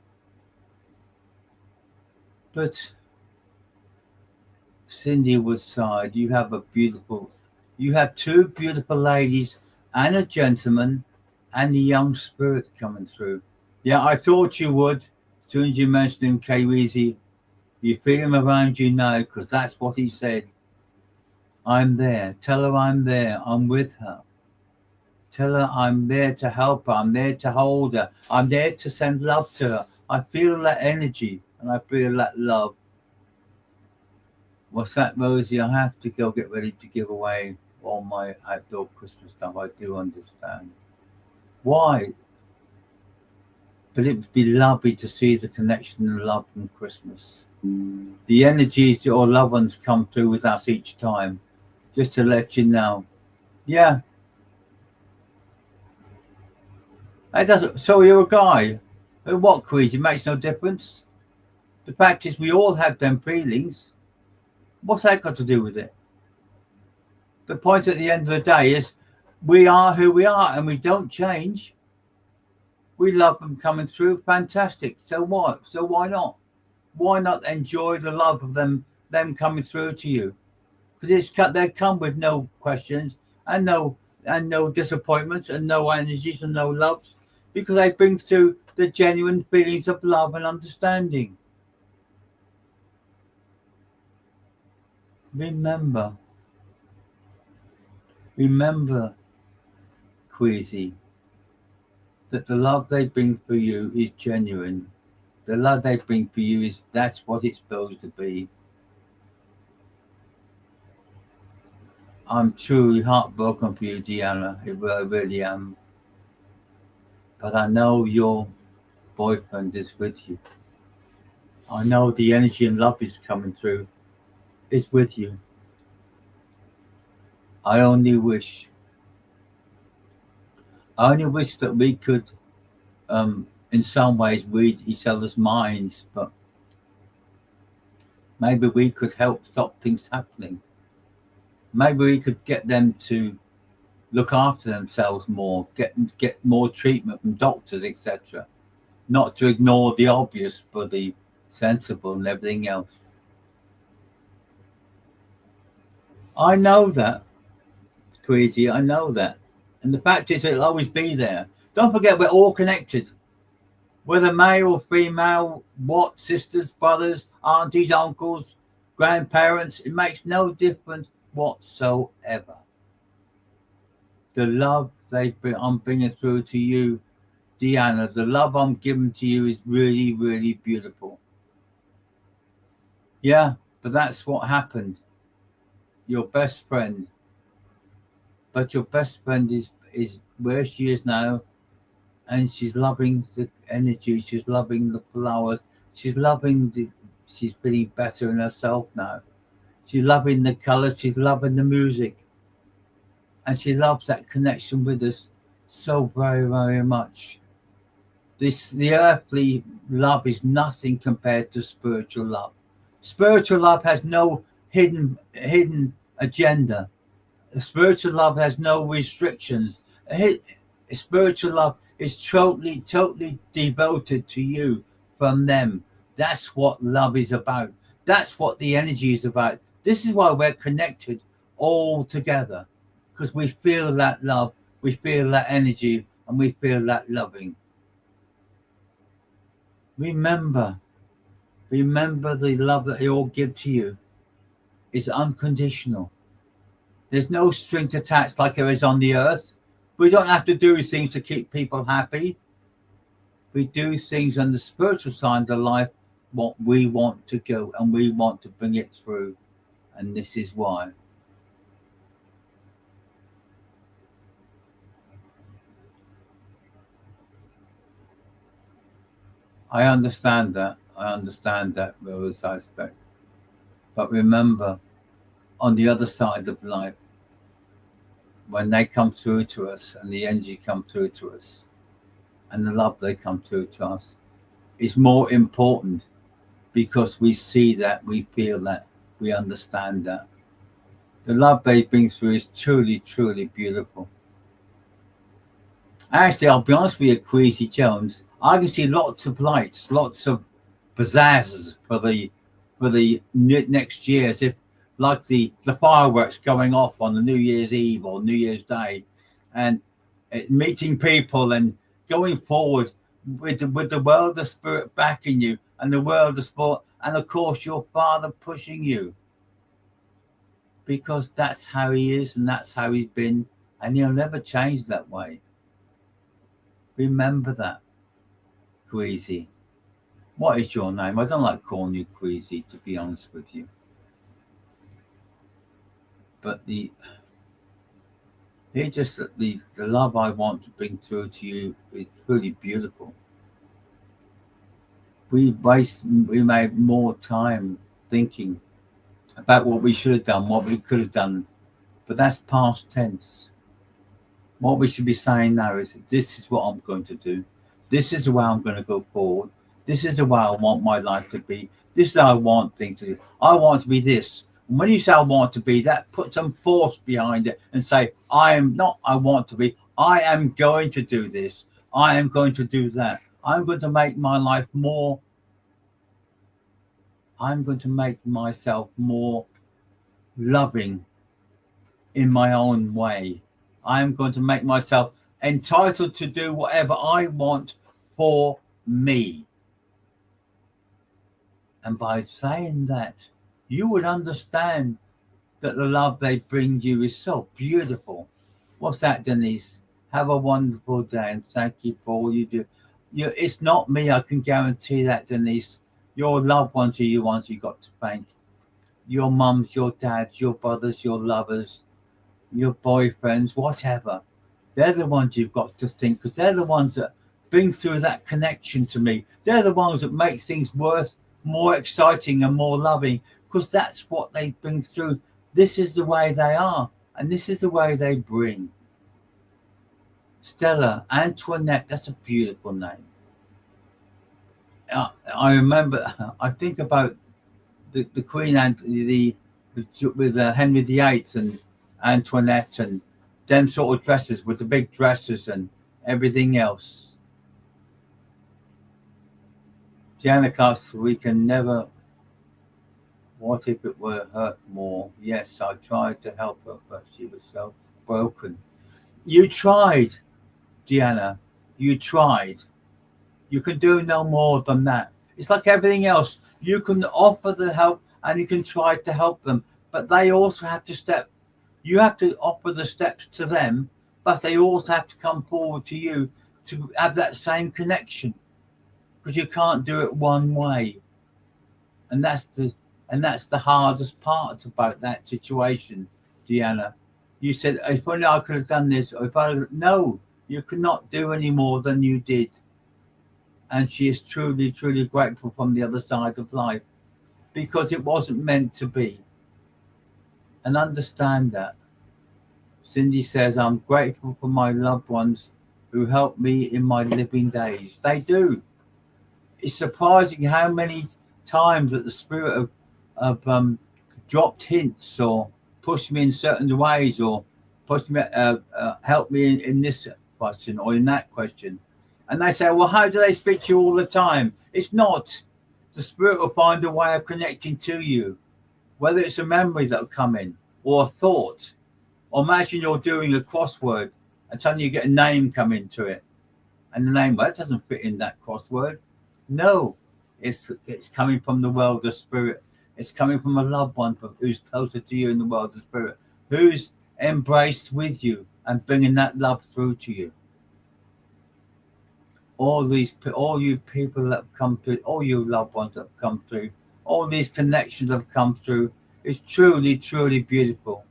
But Cindy Woodside, you have two beautiful ladies and a gentleman and a young spirit coming through. Yeah, I thought you would. As soon as you mentioned him, K-Weezy, you feel him around you now, because that's what he said. I'm there. Tell her I'm there. I'm with her. Tell her I'm there to help her. I'm there to hold her. I'm there to send love to her. I feel that energy and I feel that love. What's that, Rosie? I have to go get ready to give away all my outdoor Christmas stuff. I do understand. Why? But it would be lovely to see the connection and love from Christmas. The energies that your loved ones come through with us each time. Just to let you know. Yeah. That doesn't. So you're a guy. What, Queasy? It makes no difference. The fact is, we all have them feelings. What's that got to do with it? The point at the end of the day is, we are who we are, and we don't change. We love them coming through. Fantastic. So what? So why not? Why not enjoy the love of them coming through to you? Because they come with no questions and no disappointments and no energies and no loves, because they bring through the genuine feelings of love and understanding. Remember, Queasy, that the love they bring for you is genuine. The love they bring for you that's what it's supposed to be. I'm truly heartbroken for you, Deanna. I really am. But I know your boyfriend is with you. I know the energy and love is coming through. Is with you. I only wish that we could, in some ways, read each other's minds, but maybe we could help stop things happening. Maybe we could get them to look after themselves more, get more treatment from doctors, etc. Not to ignore the obvious, but the sensible and everything else. I know that, Queasy, I know that. And the fact is, it'll always be there. Don't forget, we're all connected. Whether male or female, sisters, brothers, aunties, uncles, grandparents, it makes no difference whatsoever. The love I'm bringing through to you, Deanna, the love I'm giving to you is really, really beautiful. Yeah, but that's what happened. Your best friend. But your best friend is where she is now, and she's loving the energy, she's loving the flowers, she's feeling better in herself now. She's loving the colours, she's loving the music. And she loves that connection with us so very, very much. The earthly love is nothing compared to spiritual love. Spiritual love has no hidden agenda. Spiritual love has no restrictions. Spiritual love is totally devoted to you from them. That's what love is about. That's what the energy is about. This is why we're connected all together, because we feel that love, we feel that energy, and we feel that loving. Remember the love that they all give to you is unconditional. There's no strings attached like there is on the earth. We don't have to do things to keep people happy. We do things on the spiritual side of life, what we want to go, and we want to bring it through. And this is why. I understand that, Rose aspect. But remember, on the other side of life, when they come through to us and the energy come through to us and the love they come through to us is more important, because we see that, we feel that, we understand that. The love they've been through is truly, truly beautiful. Actually, I'll be honest with you, Queasy Jones, I can see lots of lights, lots of pizzazzes for the next year, as if like the fireworks going off on the New Year's Eve or New Year's Day, and meeting people and going forward with the world of spirit backing you and the world of sport, and of course your father pushing you, because that's how he is and that's how he's been, and he'll never change that way. Remember that, Queasy. What is your name? I don't like calling you Queasy, to be honest with you. But just the love I want to bring through to you is really beautiful. We made more time thinking about what we should have done, what we could have done, but that's past tense. What we should be saying now is, this is what I'm going to do. This is the way I'm going to go forward. This is the way I want my life to be. This is how I want things to be. I want to be this. And when you say I want to be, that put some force behind it and say, I want to be. I am going to do this. I am going to do that. I'm going to make my life more. I'm going to make myself more loving in my own way. I'm going to make myself entitled to do whatever I want for me. And by saying that, you would understand that the love they bring you is so beautiful. What's that, Denise? Have a wonderful day, and thank you for all you do. It's not me, I can guarantee that, Denise. Your loved ones are you ones you got to thank. Your mums, your dads, your brothers, your lovers, your boyfriends, whatever. They're the ones you've got to think, because they're the ones that bring through that connection to me. They're the ones that make things worse, more exciting and more loving, because that's what they bring through. This is the way they are, and this is the way they bring. Stella, Antoinette, that's a beautiful name. I remember, I think about the Queen and with Henry VIII and Antoinette and them sort of dresses with the big dresses and everything else. Gianna Clark, we can never. What if it were hurt more? Yes, I tried to help her, but she was so broken. You tried, Gianna. You tried. You can do no more than that. It's like everything else. You can offer the help and you can try to help them, but they also have to step. You have to offer the steps to them, but they also have to come forward to you to have that same connection, because you can't do it one way. And that's the hardest part about that situation, Deanna. You said, if only I could have done this, or if no, you could not do any more than you did. And she is truly, truly grateful from the other side of life, because it wasn't meant to be. And understand that. Cindy says, I'm grateful for my loved ones who helped me in my living days. They do. It's surprising how many times that the spirit of dropped hints or pushed me in certain ways, or pushed me, helped me in this question or in that question. And they say, well, how do they speak to you all the time? It's not. The spirit will find a way of connecting to you, whether it's a memory that will come in or a thought. Or imagine you're doing a crossword and suddenly you get a name come into it. And the name, well, that doesn't fit in that crossword. No, it's coming from the world of spirit. It's coming from a loved one who's closer to you in the world of spirit, who's embraced with you and bringing that love through to you. All you people that have come through, all you loved ones that have come through, all these connections that have come through, it's truly, truly beautiful.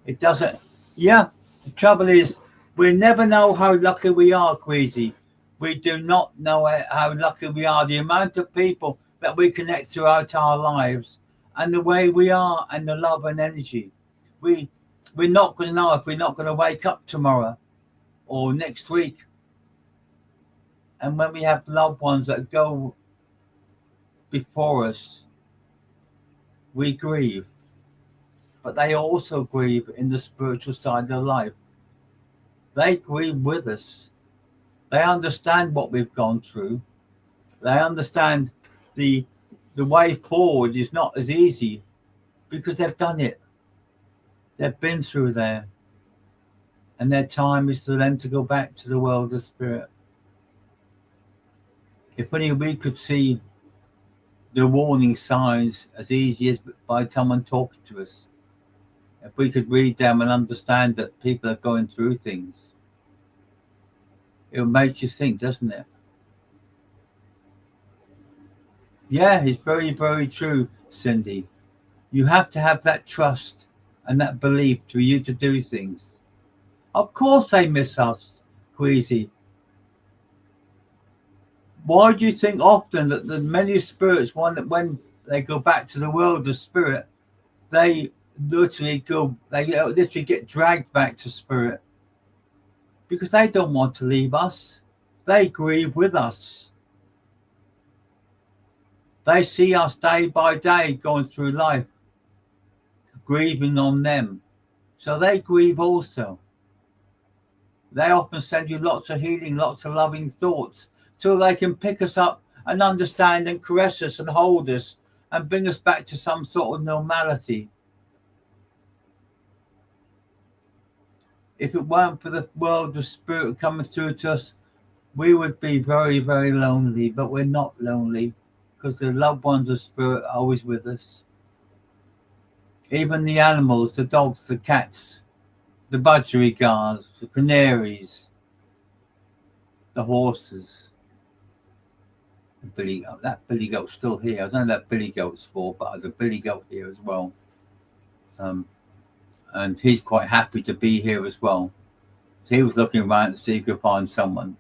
It doesn't, the trouble is, we never know how lucky we are, Queasy. We do not know how lucky we are. The amount of people that we connect throughout our lives and the way we are and the love and energy. We're not going to know if we're not going to wake up tomorrow or next week. And when we have loved ones that go before us, We grieve, but they also grieve in the spiritual side of their life. They grieve with us. They understand what we've gone through. They understand the way forward is not as easy because they've done it. They've been through there. And their time is for them to go back to the world of spirit. If only we could see the warning signs as easy as by someone talking to us. If we could read them and understand that people are going through things, it would make you think, doesn't it? Yeah, it's very, very true, Cindy. You have to have that trust and that belief for you to do things. Of course they miss us, Queasy. Why do you think often that the many spirits, when they go back to the world of spirit, they literally get dragged back to spirit? Because they don't want to leave us. They grieve with us. They see us day by day going through life, grieving on them. So they grieve also. They often send you lots of healing, lots of loving thoughts, so they can pick us up and understand and caress us and hold us and bring us back to some sort of normality. If it weren't for the world of spirit coming through to us, we would be very, very lonely, but we're not lonely because the loved ones of spirit are always with us. Even the animals, the dogs, the cats, the budgerigars, the canaries, the horses, the billy goat. That billy goat's still here. I don't know that billy goat's for, but there's a billy goat here as well. And he's quite happy to be here as well. So he was looking around to see if he could find someone.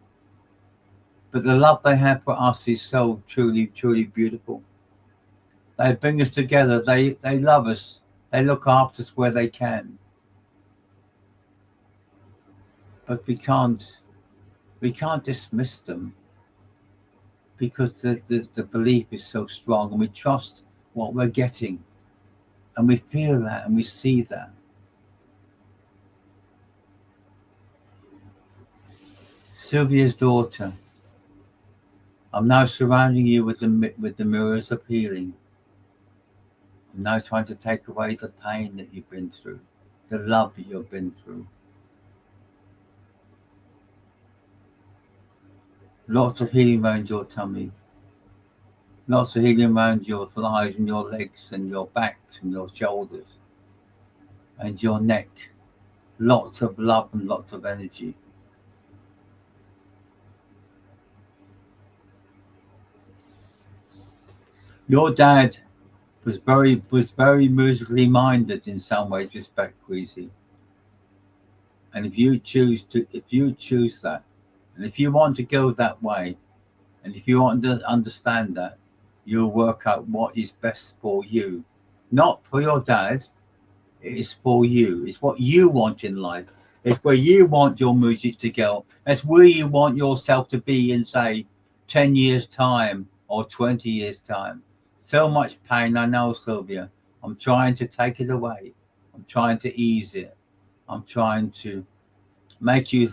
But the love they have for us is so truly, truly beautiful. They bring us together. They love us. They look after us where they can. But we can't dismiss them because the belief is so strong and we trust what we're getting. And we feel that and we see that. Sylvia's daughter, I'm now surrounding you with the mirrors of healing. I'm now trying to take away the pain that you've been through, the love that you've been through. Lots of healing around your tummy. Lots of healing around your thighs and your legs and your backs and your shoulders and your neck. Lots of love and lots of energy. Your dad was very musically minded in some ways, respect Queasy. And if you choose that, and if you want to go that way, and if you want to understand that, you'll work out what is best for you. Not for your dad, it is for you. It's what you want in life. It's where you want your music to go. It's where you want yourself to be in, say, 10 years' time or 20 years' time. So much pain, I know, Sylvia. I'm trying to take it away. I'm trying to ease it. I'm trying to make you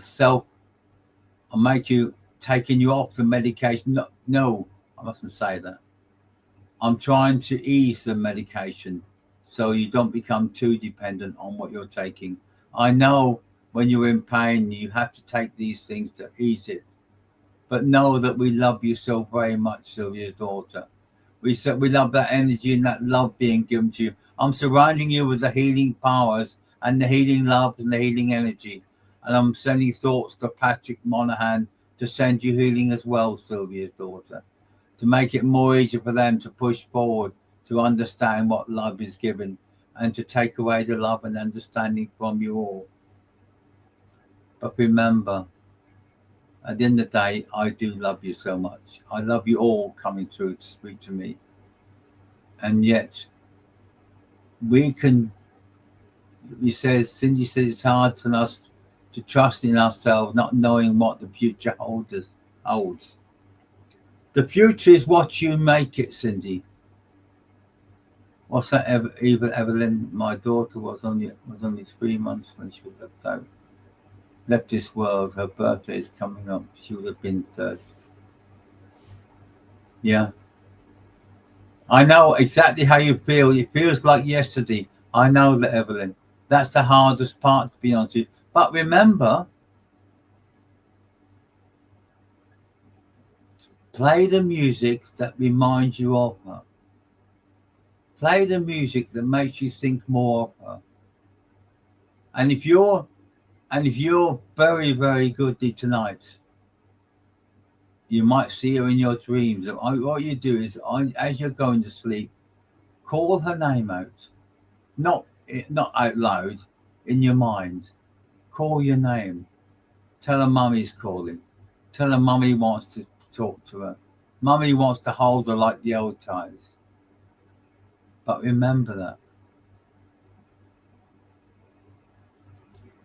taking you off the medication. No, I mustn't say that. I'm trying to ease the medication so you don't become too dependent on what you're taking. I know when you're in pain, you have to take these things to ease it. But know that we love you so very much, Sylvia's daughter. We love that energy and that love being given to you. I'm surrounding you with the healing powers and the healing love and the healing energy. And I'm sending thoughts to Patrick Monaghan to send you healing as well, Sylvia's daughter, to make it more easy for them to push forward, to understand what love is given, and to take away the love and understanding from you all. But remember, at the end of the day, I do love you so much. I love you all coming through to speak to me. And yet, Cindy says it's hard for us to trust in ourselves, not knowing what the future holds. The future is what you make it, Cindy. What's that? Even Evelyn, my daughter, was only 3 months when she was left this world. Her birthday is coming up. She would have been 30. Yeah. I know exactly how you feel. It feels like yesterday. I know that, Evelyn. That's the hardest part, to be honest with you. But remember, play the music that reminds you of her. Play the music that makes you think more of her. And if you're very, very goody tonight, you might see her in your dreams. What you do is, as you're going to sleep, call her name out, not out loud, in your mind. Call your name. Tell her mummy's calling. Tell her mummy wants to talk to her. Mummy wants to hold her like the old times. But remember that.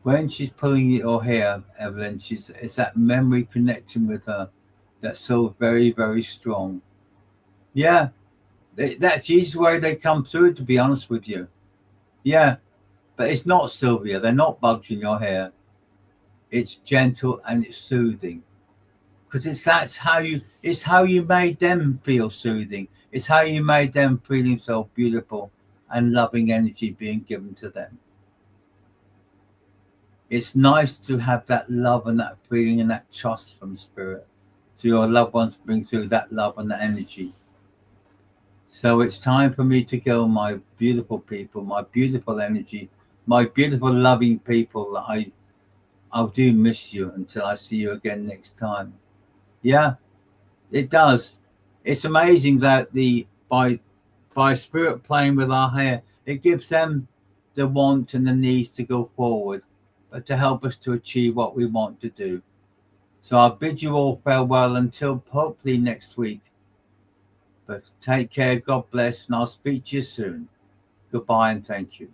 When she's pulling your hair, Evelyn, it's that memory connecting with her that's so very, very strong. Yeah, that's the easiest way they come through, to be honest with you. Yeah, but it's not, Sylvia. They're not bugs in your hair. It's gentle and it's soothing. Because it's how you made them feel soothing. It's how you made them feeling so beautiful and loving energy being given to them. It's nice to have that love and that feeling and that trust from spirit. So your loved ones bring through that love and that energy. So it's time for me to go, my beautiful people, my beautiful energy, my beautiful loving people. I do miss you until I see you again next time. Yeah, it does. It's amazing that by spirit playing with our hair, it gives them the want and the needs to go forward, but to help us to achieve what we want to do. So I bid you all farewell until hopefully next week. But take care, God bless, and I'll speak to you soon. Goodbye and thank you.